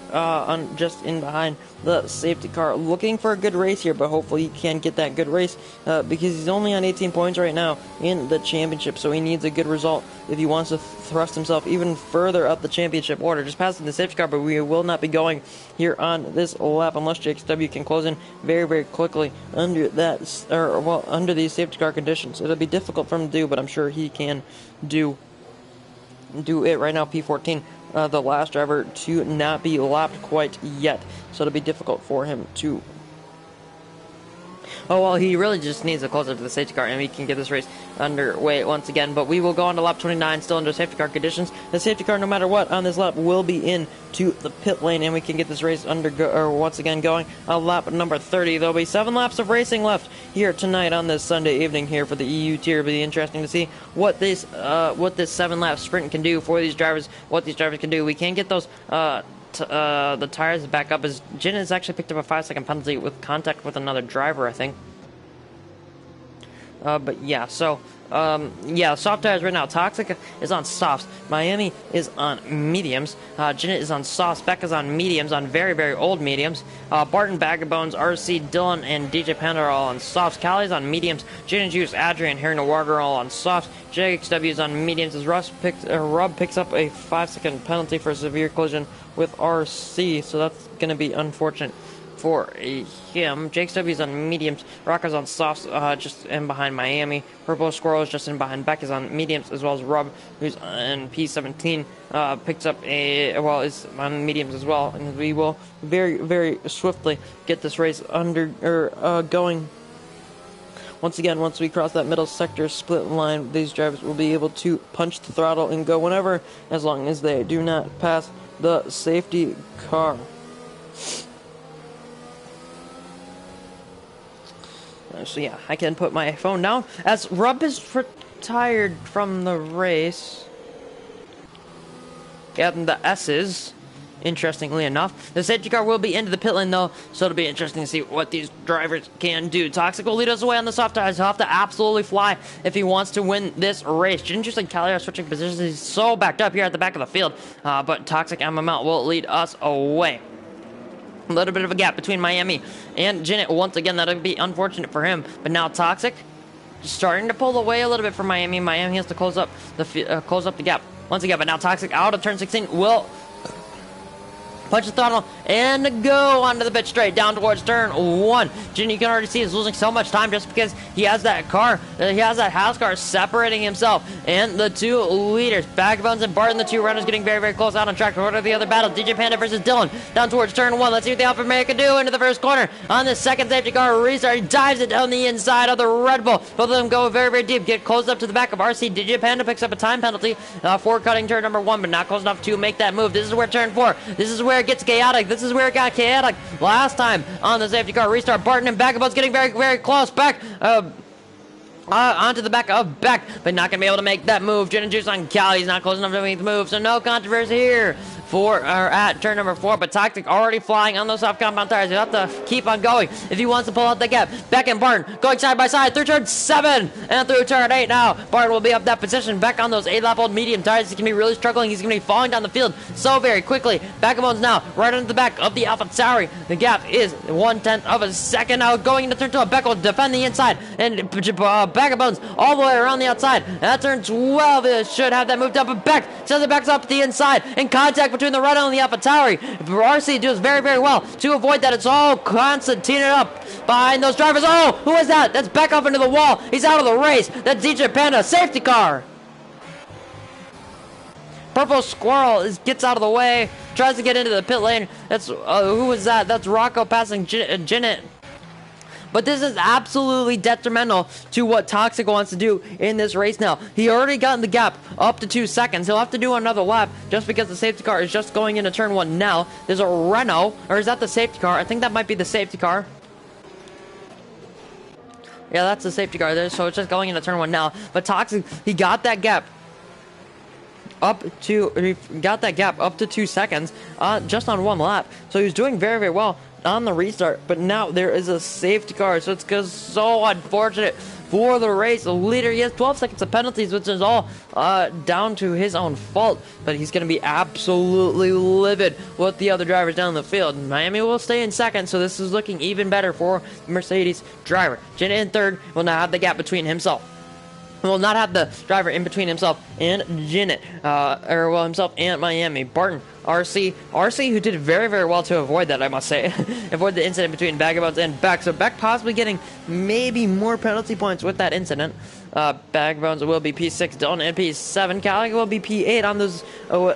just in behind the safety car, looking for a good race here, but hopefully he can get that good race because he's only on 18 points right now in the championship, so he needs a good result if he wants to thrust himself even further up the championship order. Just passing the safety car, but we will not be going here on this lap unless JXW can close in very, very quickly under that, under these safety car conditions. It'll be difficult for him to do, but I'm sure he can do it right now. P14. The last driver to not be lapped quite yet, so it'll be difficult for him to Oh, well, he really just needs to close up to the safety car, and we can get this race underway once again. But we will go on to lap 29, still under safety car conditions. The safety car, no matter what, on this lap will be in to the pit lane, and we can get this race once again going on lap number 30. There'll be 7 laps of racing left here tonight on this Sunday evening here for the EU tier. It'll be interesting to see what this 7-lap sprint can do for these drivers, what these drivers can do. We can get those the tires back up, as Jin has actually picked up a 5-second penalty with contact with another driver, I think. But yeah, so yeah, soft tires right now. Toxic is on softs. Miami is on mediums. Janet is on softs. Beck is on mediums, on very, very old mediums. Barton, Vagabonds, RC, Dylan, and DJ Panda are all on softs. Callie's on mediums. Gin and Juice, Adrian, Harry Warger are all on softs. JXW is on mediums, as Rob picks up a 5-second penalty for a severe collision with RC, so that's going to be unfortunate for him. JXW is on mediums. Rocker's on softs, just in behind Miami. Purple Squirrel is just in behind. Beck is on mediums, as well as Rob, who's on P17, picks up is on mediums as well. And we will very, very swiftly get this race going. Once again, once we cross that middle sector split line, these drivers will be able to punch the throttle and go whenever, as long as they do not pass the safety car. So yeah, I can put my phone down as Rub is retired from the race. Getting the S's, interestingly enough. The safety car will be into the pit lane though, so it'll be interesting to see what these drivers can do. Toxic will lead us away on the soft tires. He'll have to absolutely fly if he wants to win this race. Ginger and Callie are switching positions. He's so backed up here at the back of the field, but Toxic and Mount will lead us away. A little bit of a gap between Miami and Janet. Once again, that'll be unfortunate for him. But now Toxic starting to pull away a little bit from Miami. Miami has to close up the gap once again. But now Toxic out of turn 16 will punch the throttle and go onto the pit straight down towards turn 1. Jin, you can already see, is losing so much time just because he has that car. He has that house car separating himself and the two leaders. Vagabonds and Barton, the two runners, getting very, very close out on track. What are the other battle? DJ Panda versus Dylan down towards turn 1. Let's see what the Alpha Male can do into the first corner. On the second safety car restart, he dives it down the inside of the Red Bull. Both of them go very, very deep. Get close up to the back of RC. DJ Panda picks up a time penalty for cutting turn number 1, but not close enough to make that move. This is where turn 4. This is where it gets chaotic. This is where it got chaotic last time on the safety car restart. Barton and Vagabonds getting very, very close back onto the back of Beck, but not going to be able to make that move. Gin and Juice on Cal. He's not close enough to make the move, so no controversy here at turn number 4, but Toxic already flying on those soft compound tires. He'll have to keep on going if he wants to pull out the gap. Beck and Barton going side by side through turn 7 and through turn 8 now. Barton will be up that position. Beck on those 8-lap old medium tires. He's going to be really struggling. He's going to be falling down the field so very quickly. Vagabonds now right into the back of the Alpha Tauri. The gap is 1/10 of a second now. Going into turn 12, Beck will defend the inside, and Vagabonds all the way around the outside. And at turn 12, it should have that moved up, but Beck sends it back up the inside in contact between the Renault and the Alpha Tauri. RC does very, very well to avoid that. It's all Constantine up behind those drivers. Oh, who is that? That's Beck up into the wall. He's out of the race. That's DJ Panda. Safety car. Purple Squirrel gets out of the way. Tries to get into the pit lane. That's who is that? That's Rocco passing Janet. But this is absolutely detrimental to what Toxic wants to do in this race now. He already got in the gap up to 2 seconds. He'll have to do another lap just because the safety car is just going into turn 1 now. There's a Renault, or is that the safety car? I think that might be the safety car. Yeah, that's the safety car there, so it's just going into turn 1 now. But Toxic, he got that gap up to 2 seconds just on 1 lap. So he was doing very, very well on the restart, but now there is a safety car, so it's so unfortunate for the race. The leader, he has 12 seconds of penalties, which is all down to his own fault, but he's going to be absolutely livid with the other drivers down the field. Miami will stay in second, so this is looking even better for the Mercedes driver. Jenna in third will now have the gap between himself. Will not have the driver in between himself and Janet, himself and Miami. Barton, RC, who did very, very well to avoid that, I must say. Avoid the incident between Vagabonds and Beck. So Beck possibly getting maybe more penalty points with that incident. Bagbones will be P6, Dylan in P7, Cali will be P8 on those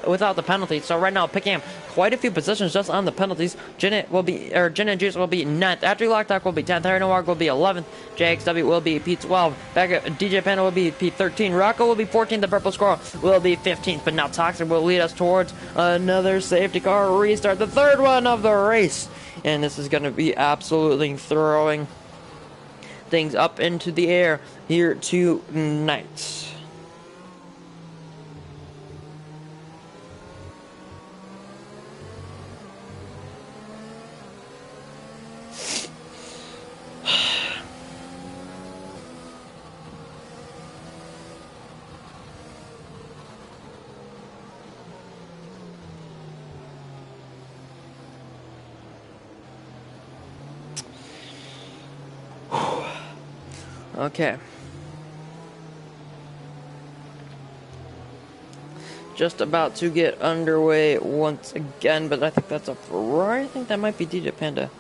without the penalty. So right now picking up quite a few positions just on the penalties. Jin and Juice will be 9th. After Lockdock will be 10th. Harry Noir will be 11th. JXW will be P12. DJ Panda will be P13. Rocco will be 14th. The Purple Squirrel will be 15th. But now Toxic will lead us towards another safety car restart. The third one of the race. And this is going to be absolutely throwing things up into the air here tonight. Okay. Just about to get underway once again, but I think that's a Ferrari. I think that might be DJ Panda.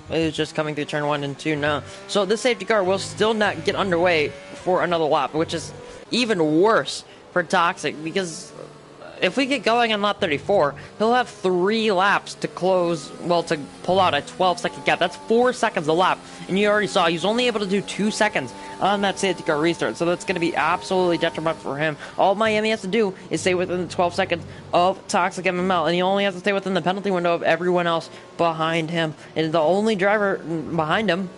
It's just coming through turn 1 and 2 now. So this safety car will still not get underway for another lap, which is even worse for Toxic, because if we get going on lap 34, he'll have 3 laps to close, well, to pull out a 12-second gap. That's 4 seconds a lap, and you already saw he's only able to do 2 seconds on that safety car restart, so that's going to be absolutely detrimental for him. All Miami has to do is stay within the 12 seconds of Toxic MML, and he only has to stay within the penalty window of everyone else behind him. And the only driver behind him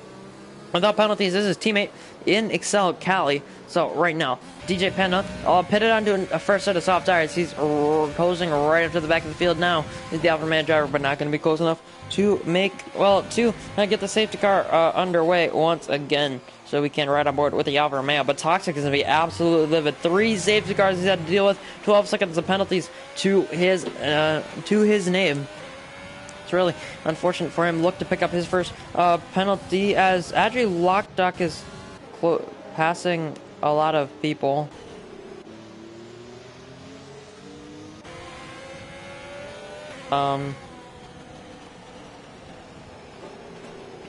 without penalties is his teammate in Excel Cali. So right now, DJ Pena pitted onto a first set of soft tires. He's posing right up to the back of the field now. He's the Alpha Man driver, but not going to be close enough to get the safety car underway once again, so we can ride on board with the Alfa Romeo. But Toxic is going to be absolutely livid. 3 safety cars he's had to deal with, 12 seconds of penalties to his name. It's really unfortunate for him. Look to pick up his first penalty as actually Lockdock is passing a lot of people.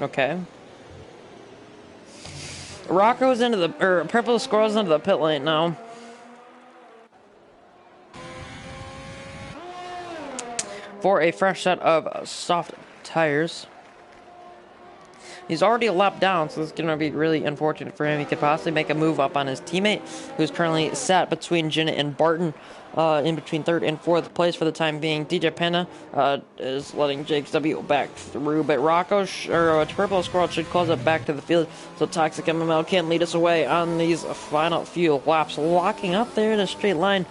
Okay. Rocco's into the, Purple Squirrel's into the pit lane now. For a fresh set of soft tires. He's already a lap down, so this is going to be really unfortunate for him. He could possibly make a move up on his teammate, who's currently sat between Jenna and Barton, in between 3rd and 4th place for the time being. DJ Pena is letting JXW back through, but Purple Squirrel should close it back to the field, so Toxic MML can lead us away on these final few laps. Locking up there in a straight line,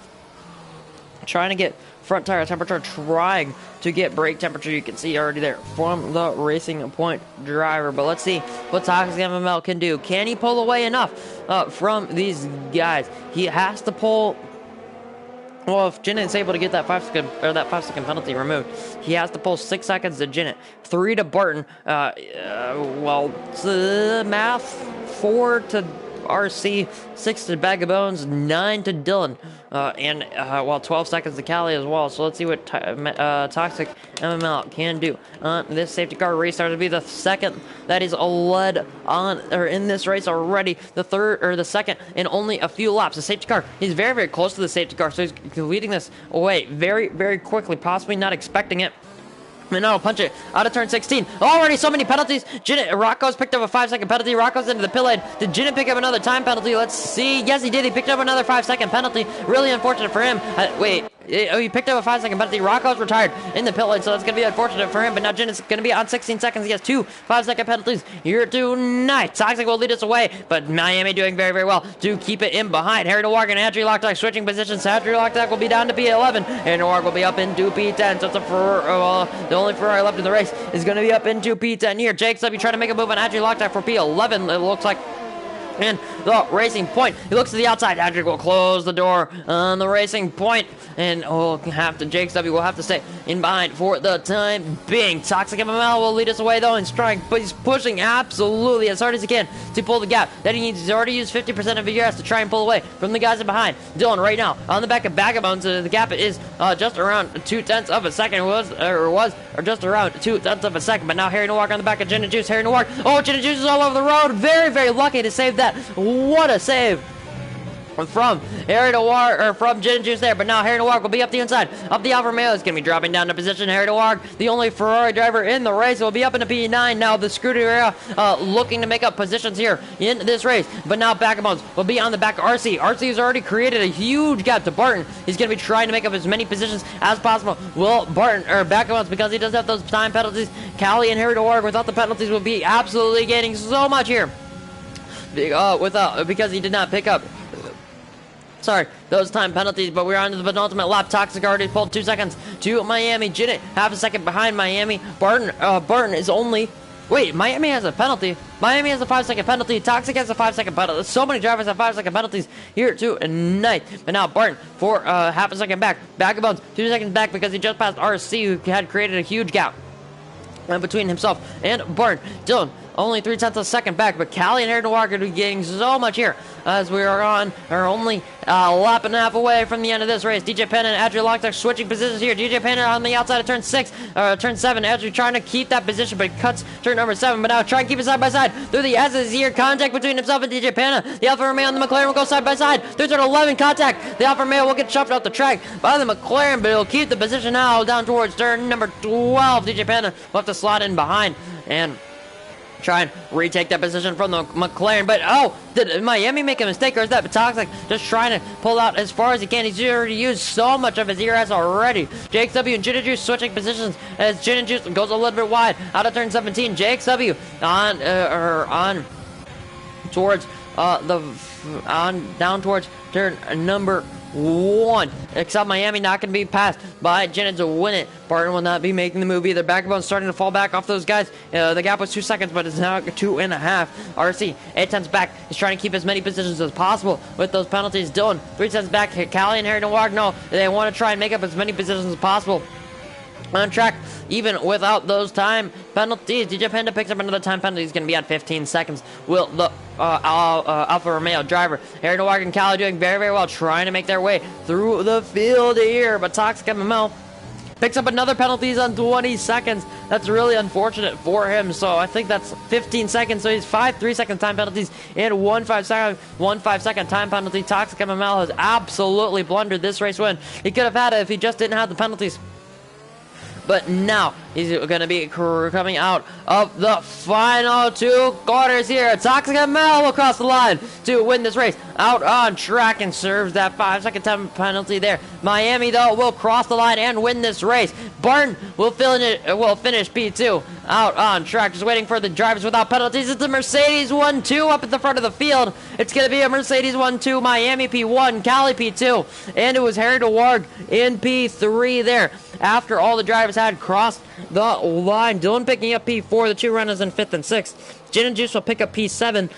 trying to get front tire temperature, trying to get brake temperature. You can see already there from the Racing Point driver. But let's see what Toxic MML can do. Can he pull away enough from these guys? He has to pull. Well, if Jinnit is able to get that 5-second penalty removed, he has to pull 6 seconds to Jinnit, 3 to Barton. Math, 4 to RC, 6 to Bag of Bones, 9 to Dylan, and 12 seconds to Cali as well. So let's see what Toxic MML can do on this safety car restart. To be the second that is led on or in this race already. The third or the second in only a few laps. The safety car, he's very, very close to the safety car, so he's leading this away very, very quickly, possibly not expecting it. And now punch it out of turn 16. Already so many penalties. Rocco's picked up a 5-second penalty. Rocco's into the pit lane. Did Jinnit pick up another time penalty? Let's see. Yes, he did. He picked up another 5-second penalty. Really unfortunate for him. He picked up a 5-second penalty. Rocco's retired in the pit lane, so that's going to be unfortunate for him. But now Jinnit's going to be on 16 seconds. He has 2 5-second penalties here tonight. Toxic will lead us away, but Miami doing very, very well to keep it in behind. Harry Noir and Andrew Lockdock switching positions. Andrew Lockdock will be down to P11, and Noir will be up into P10. So it's the only Ferrari left in the race is going to be up into P10 here. JXW trying to make a move on Andrew Lockdock for P11, it looks like. And the racing point. He looks to the outside. Edric will close the door on the racing point, and JXW will have to stay in behind for the time being. Toxic MML will lead us away though in strike, but he's pushing absolutely as hard as he can to pull the gap. That he's already used 50% of his ERS to try and pull away from the guys in behind. Dylan right now on the back of Vagabonds. The gap is just around 0.2 of a second. Or just around 0.2 of a second. But now Harry Nowak on the back of Gin and Juice. Harry Nowak. Oh, Gin and Juice is all over the road. Very, very lucky to save that. What a save from Harry Noir, or from Gin and Juice there, but now Harry Noir will be up the inside. Up the Alfa Romeo is going to be dropping down to position. Harry Noir, the only Ferrari driver in the race, will be up into P9 now. The Scuderia looking to make up positions here in this race, but now Vagabonds will be on the back of RC. RC has already created a huge gap to Barton. He's going to be trying to make up as many positions as possible. Will Barton, or Vagabonds, because he does have those time penalties, Callie and Harry Noir without the penalties will be absolutely gaining so much here. Because he did not pick up those time penalties, but we're on to the penultimate lap. Toxic already pulled 2 seconds to Miami. Jinnit half a second behind Miami. Barton is only... Wait, Miami has a penalty. Miami has a 5-second penalty. Toxic has a 5-second penalty. So many drivers have 5-second penalties here tonight. But now Barton for half a second back. Vagabonds 2 seconds back because he just passed RC, who had created a huge gap between himself and Barton. Dylan only 0.3 of a second back, but Callie and Harry Noir are going to be getting so much here as we are only a lap and a half away from the end of this race. DJ Penn and Adrian Lockstock switching positions here. DJ Penn on the outside of turn 7. Adrian trying to keep that position, but cuts turn number 7. But now try and keep it side by side through the S's here. Contact between himself and DJ Penn. The Alfa Romeo and the McLaren will go side by side. Through turn 11 contact. The Alfa Romeo will get shoved off the track by the McLaren, but he'll keep the position now down towards turn number 12. DJ Penn will have to slot in behind and try and retake that position from the McLaren. But did Miami make a mistake, or is that Toxic just trying to pull out as far as he can? He's already used so much of his ERS already. JXW and Gin and Juice switching positions as Gin and Juice goes a little bit wide out of turn 17. JXW down towards turn number 1. Except Miami not going to be passed by Jennings to win it. Barton will not be making the move either. Backbone starting to fall back off those guys. The gap was 2 seconds, but it's now 2.5. RC 8 back. He's trying to keep as many positions as possible with those penalties. Dylan 3 back. Callie and Harry Noir, no, they want to try and make up as many positions as possible on track, even without those time penalties. DJ Panda picks up another time penalty. He's going to be at 15 seconds. Will the Alfa Romeo driver Harry Noir and Callie doing very, very well, trying to make their way through the field here, but Toxic MML picks up another penalties on 20 seconds. That's really unfortunate for him. So I think that's 15 seconds. So he's 5 3-second time penalties and 1 5-second time penalty. Toxic MML has absolutely blundered this race win. He could have had it if he just didn't have the penalties. But now he's going to be coming out of the final 2 quarters here. Toxic ML will cross the line to win this race out on track and serves that 5-second time penalty there. Miami, though, will cross the line and win this race. Barton will finish P2 out on track, just waiting for the drivers without penalties. It's a Mercedes 1-2 up at the front of the field. It's going to be a Mercedes 1-2, Miami P1, Cali P2, and it was Harry DeWarg in P3 there. After all the drivers had crossed the line, Dylan picking up P4, the 2 runners in 5th and 6th. Gin and Juice will pick up P7.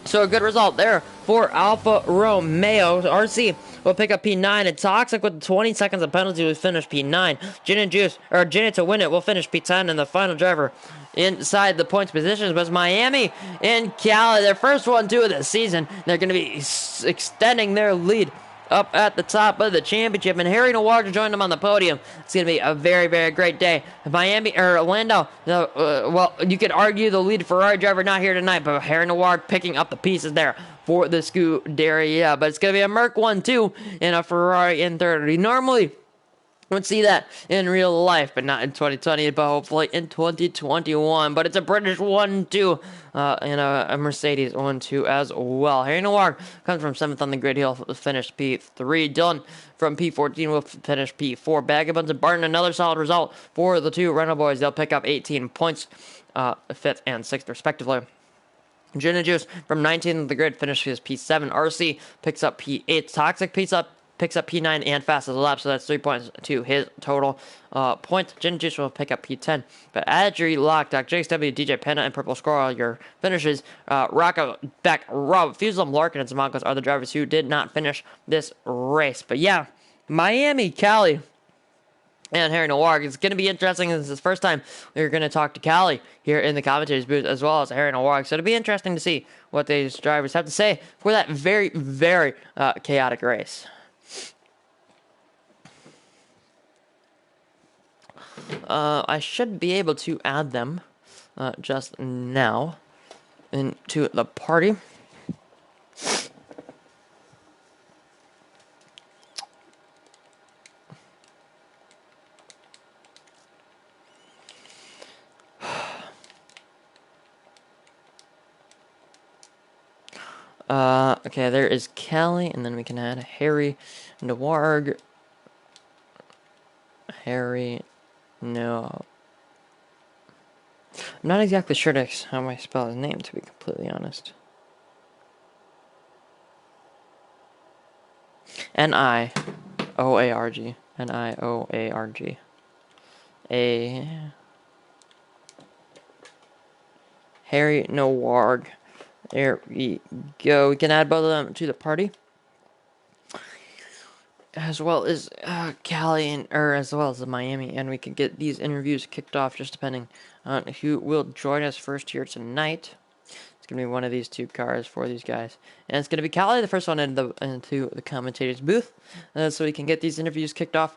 So a good result there for Alfa Romeo. RC will pick up P9, and Toxic with 20 seconds of penalty will finish P9. Gin and Juice, or Gin to win it, will finish P10, and the final driver inside the points positions was Miami and Cali. Their first 1-2 of the season. They're going to be extending their lead up at the top of the championship, and Harry Noir to join them on the podium. It's going to be a very, very great day. Miami, or Orlando, well, you could argue the lead Ferrari driver not here tonight, but Harry Noir picking up the pieces there for the Scuderia. But it's going to be a Merc 1-2 and a Ferrari in 30. Normally, would see that in real life, but not in 2020, but hopefully in 2021. But it's a British 1-2 and a Mercedes 1-2 as well. Harry Noir comes from 7th on the grid. He'll finish P3. Dylan from P14 will finish P4. Vagabonds and Barton, another solid result for the 2 Renault boys. They'll pick up 18 points, 5th and 6th respectively. Gin and Juice from 19th on the grid finishes P7. RC picks up P8. Toxic picks up picks up P9 and fastest lap, so that's 3 points to his total points. Gin Juice will pick up P10. But Adri, Lockdock, JXW, DJ Penna, and Purple Squirrel, your finishers. Rocco, Beck, Rob, Fusel, Larkin, and Zamankos are the drivers who did not finish this race. But yeah, Miami, Cali, and Harry Noir. It's going to be interesting. This is the first time we're going to talk to Cali here in the commentators booth, as well as Harry Noir. So it'll be interesting to see what these drivers have to say for that very, very chaotic race. I should be able to add them just now into the party. Okay, there is Callie, and then we can add Harry Noirg. Harry, no. I'm not exactly sure how I spell his name, to be completely honest. N-I-O-A-R-G. N-I-O-A-R-G. Harry Noirg. There we go. We can add both of them to the party, as well as Cali, as well as the Miami, and we can get these interviews kicked off just depending on who will join us first here tonight. It's gonna be one of these two cars for these guys, and it's gonna be Cali, the first one into the commentators booth, so we can get these interviews kicked off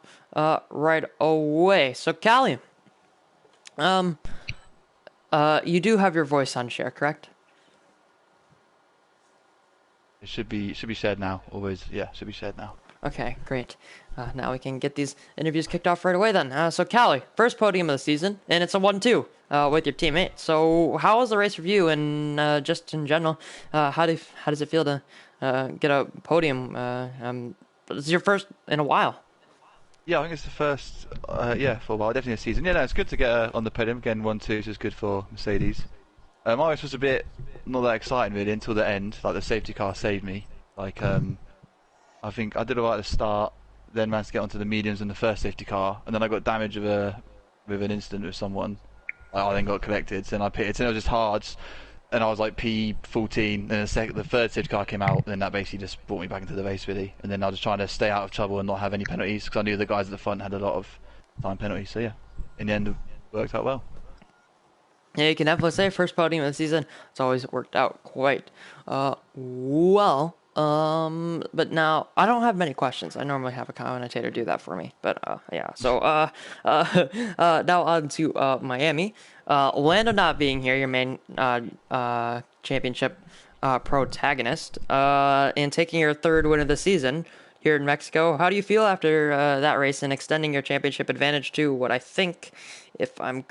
right away. So Cali, you do have your voice on share, correct? It should be shared now. Always, yeah, should be shared now. Okay, great. Now we can get these interviews kicked off right away then. So Callie, first podium of the season, and it's a 1-2 with your teammate. So how was the race for you, and just in general, how does it feel to get a podium? It's your first in a while. Yeah, I think it's the first, yeah, for a while, definitely a season. Yeah, no, it's good to get on the podium again. 1-2 is just good for Mercedes. My race was a bit not that exciting really until the end. Like the safety car saved me. Like I think I did alright at the start, then managed to get onto the mediums in the first safety car, and then I got damage with an incident with someone. I then got collected, and I pitted, and it was just hard. And I was like P14, and the third safety car came out, and then that basically just brought me back into the race really. And then I was just trying to stay out of trouble and not have any penalties because I knew the guys at the front had a lot of time penalties. So yeah, in the end, it worked out well. Yeah, you can definitely say first podium of the season. It's always worked out quite well. But now I don't have many questions. I normally have a commentator do that for me. But yeah. So now on to Miami. Lando not being here, your main championship protagonist, and taking your third win of the season here in Mexico. How do you feel after that race and extending your championship advantage to what I think, if I'm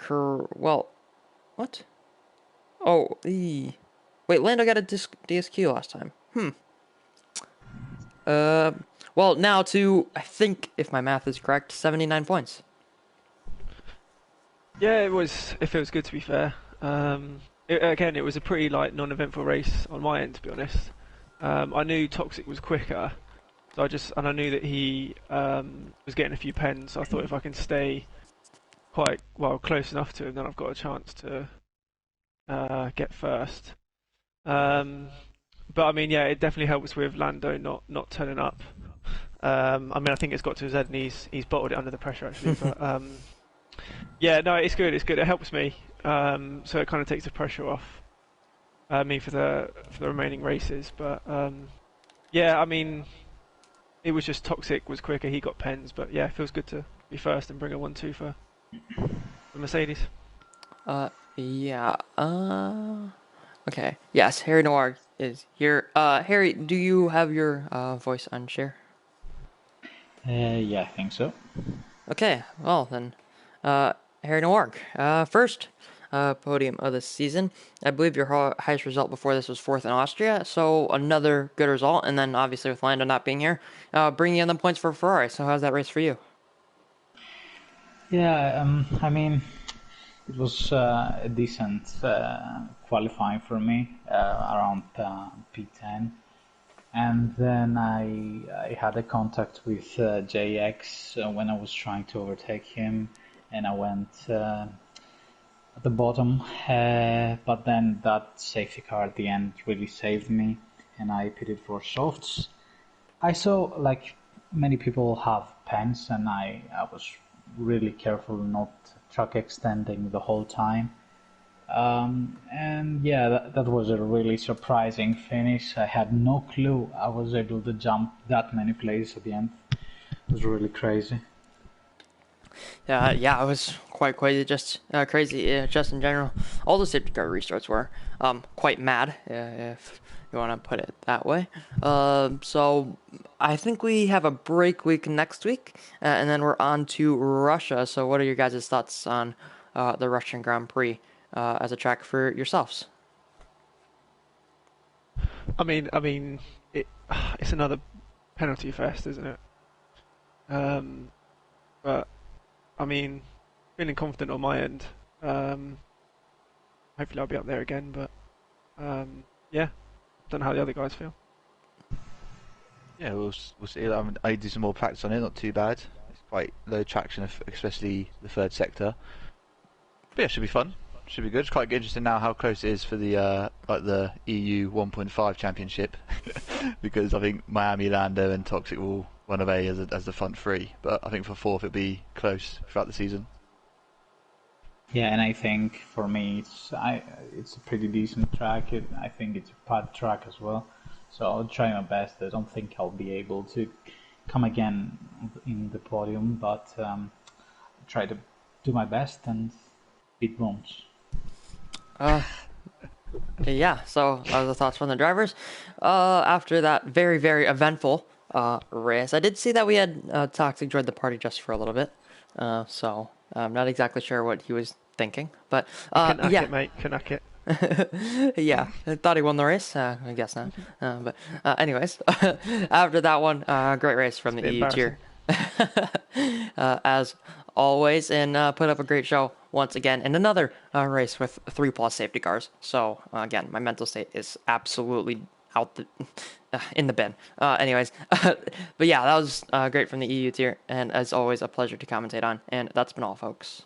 well. What? Oh, wait, Lando got a DSQ last time. Well, now to, I think, if my math is correct, 79 points. Yeah, it feels good to be fair. It was a pretty non-eventful race on my end, to be honest. I knew Toxic was quicker, so I knew that he was getting a few pens. So I thought if I can stay quite close enough to him, then I've got a chance to get first. But I mean, yeah, it definitely helps with Lando not turning up. I mean, I think it's got to his head and he's bottled it under the pressure actually. But yeah, no, it's good. It's good. It helps me. So it kind of takes the pressure off me for the remaining races. But yeah, I mean, it was just Toxic was quicker. He got pens, but yeah, it feels good to be first and bring a 1-2 for Mercedes. Yeah. Okay. Yes, Harry Noir is here. Harry, do you have your voice on share? Yeah, I think so. Okay. Well then, Harry Noir, first podium of the season. I believe your highest result before this was fourth in Austria, so another good result. And then obviously with Lando not being here, bringing in the points for Ferrari. So how's that race for you? Yeah, I mean, it was a decent qualifying for me, around P10. And then I had a contact with JX when I was trying to overtake him, and I went at the bottom. But then that safety car at the end really saved me, and I pitted for softs. I saw like many people have pens, and I was really careful not track extending the whole time. And yeah, that was a really surprising finish. I had no clue I was able to jump that many places at the end. It was really crazy. Yeah, it was quite crazy. Just in general. All the safety car restarts were quite mad, if you want to put it that way. So I think we have a break week next week, and then we're on to Russia. So what are your guys' thoughts on the Russian Grand Prix as a track for yourselves? It's another penalty fest, isn't it? But feeling confident on my end. Hopefully I'll be up there again, but yeah, don't know how the other guys feel. Yeah, we'll see. I do some more practice on it. Not too bad. It's quite low traction, especially the third sector. But yeah, should be fun. Should be good. It's quite interesting now how close it is for the the EU 1.5 championship, because I think Miami, Lando, and Toxic will run away as the front three. But I think for fourth it'll be close throughout the season. Yeah, and I think for me it's a pretty decent track. I think it's a pad track as well, so I'll try my best. I don't think I'll be able to come again in the podium, but try to do my best and beat Bones. Yeah, so the thoughts from the drivers. After that very, very eventful race, I did see that we had Toxic join the party just for a little bit. So I'm not exactly sure what he was thinking, but Canuck it, mate. Canuck it. yeah, I thought he won the race. I guess not. But anyways, after that one, great race from the EU tier. As always, and put up a great show once again in another race with 3+ safety cars. So again, my mental state is absolutely in the bin. Anyways, but yeah, that was great from the EU tier, and as always, a pleasure to commentate on. And that's been all, folks.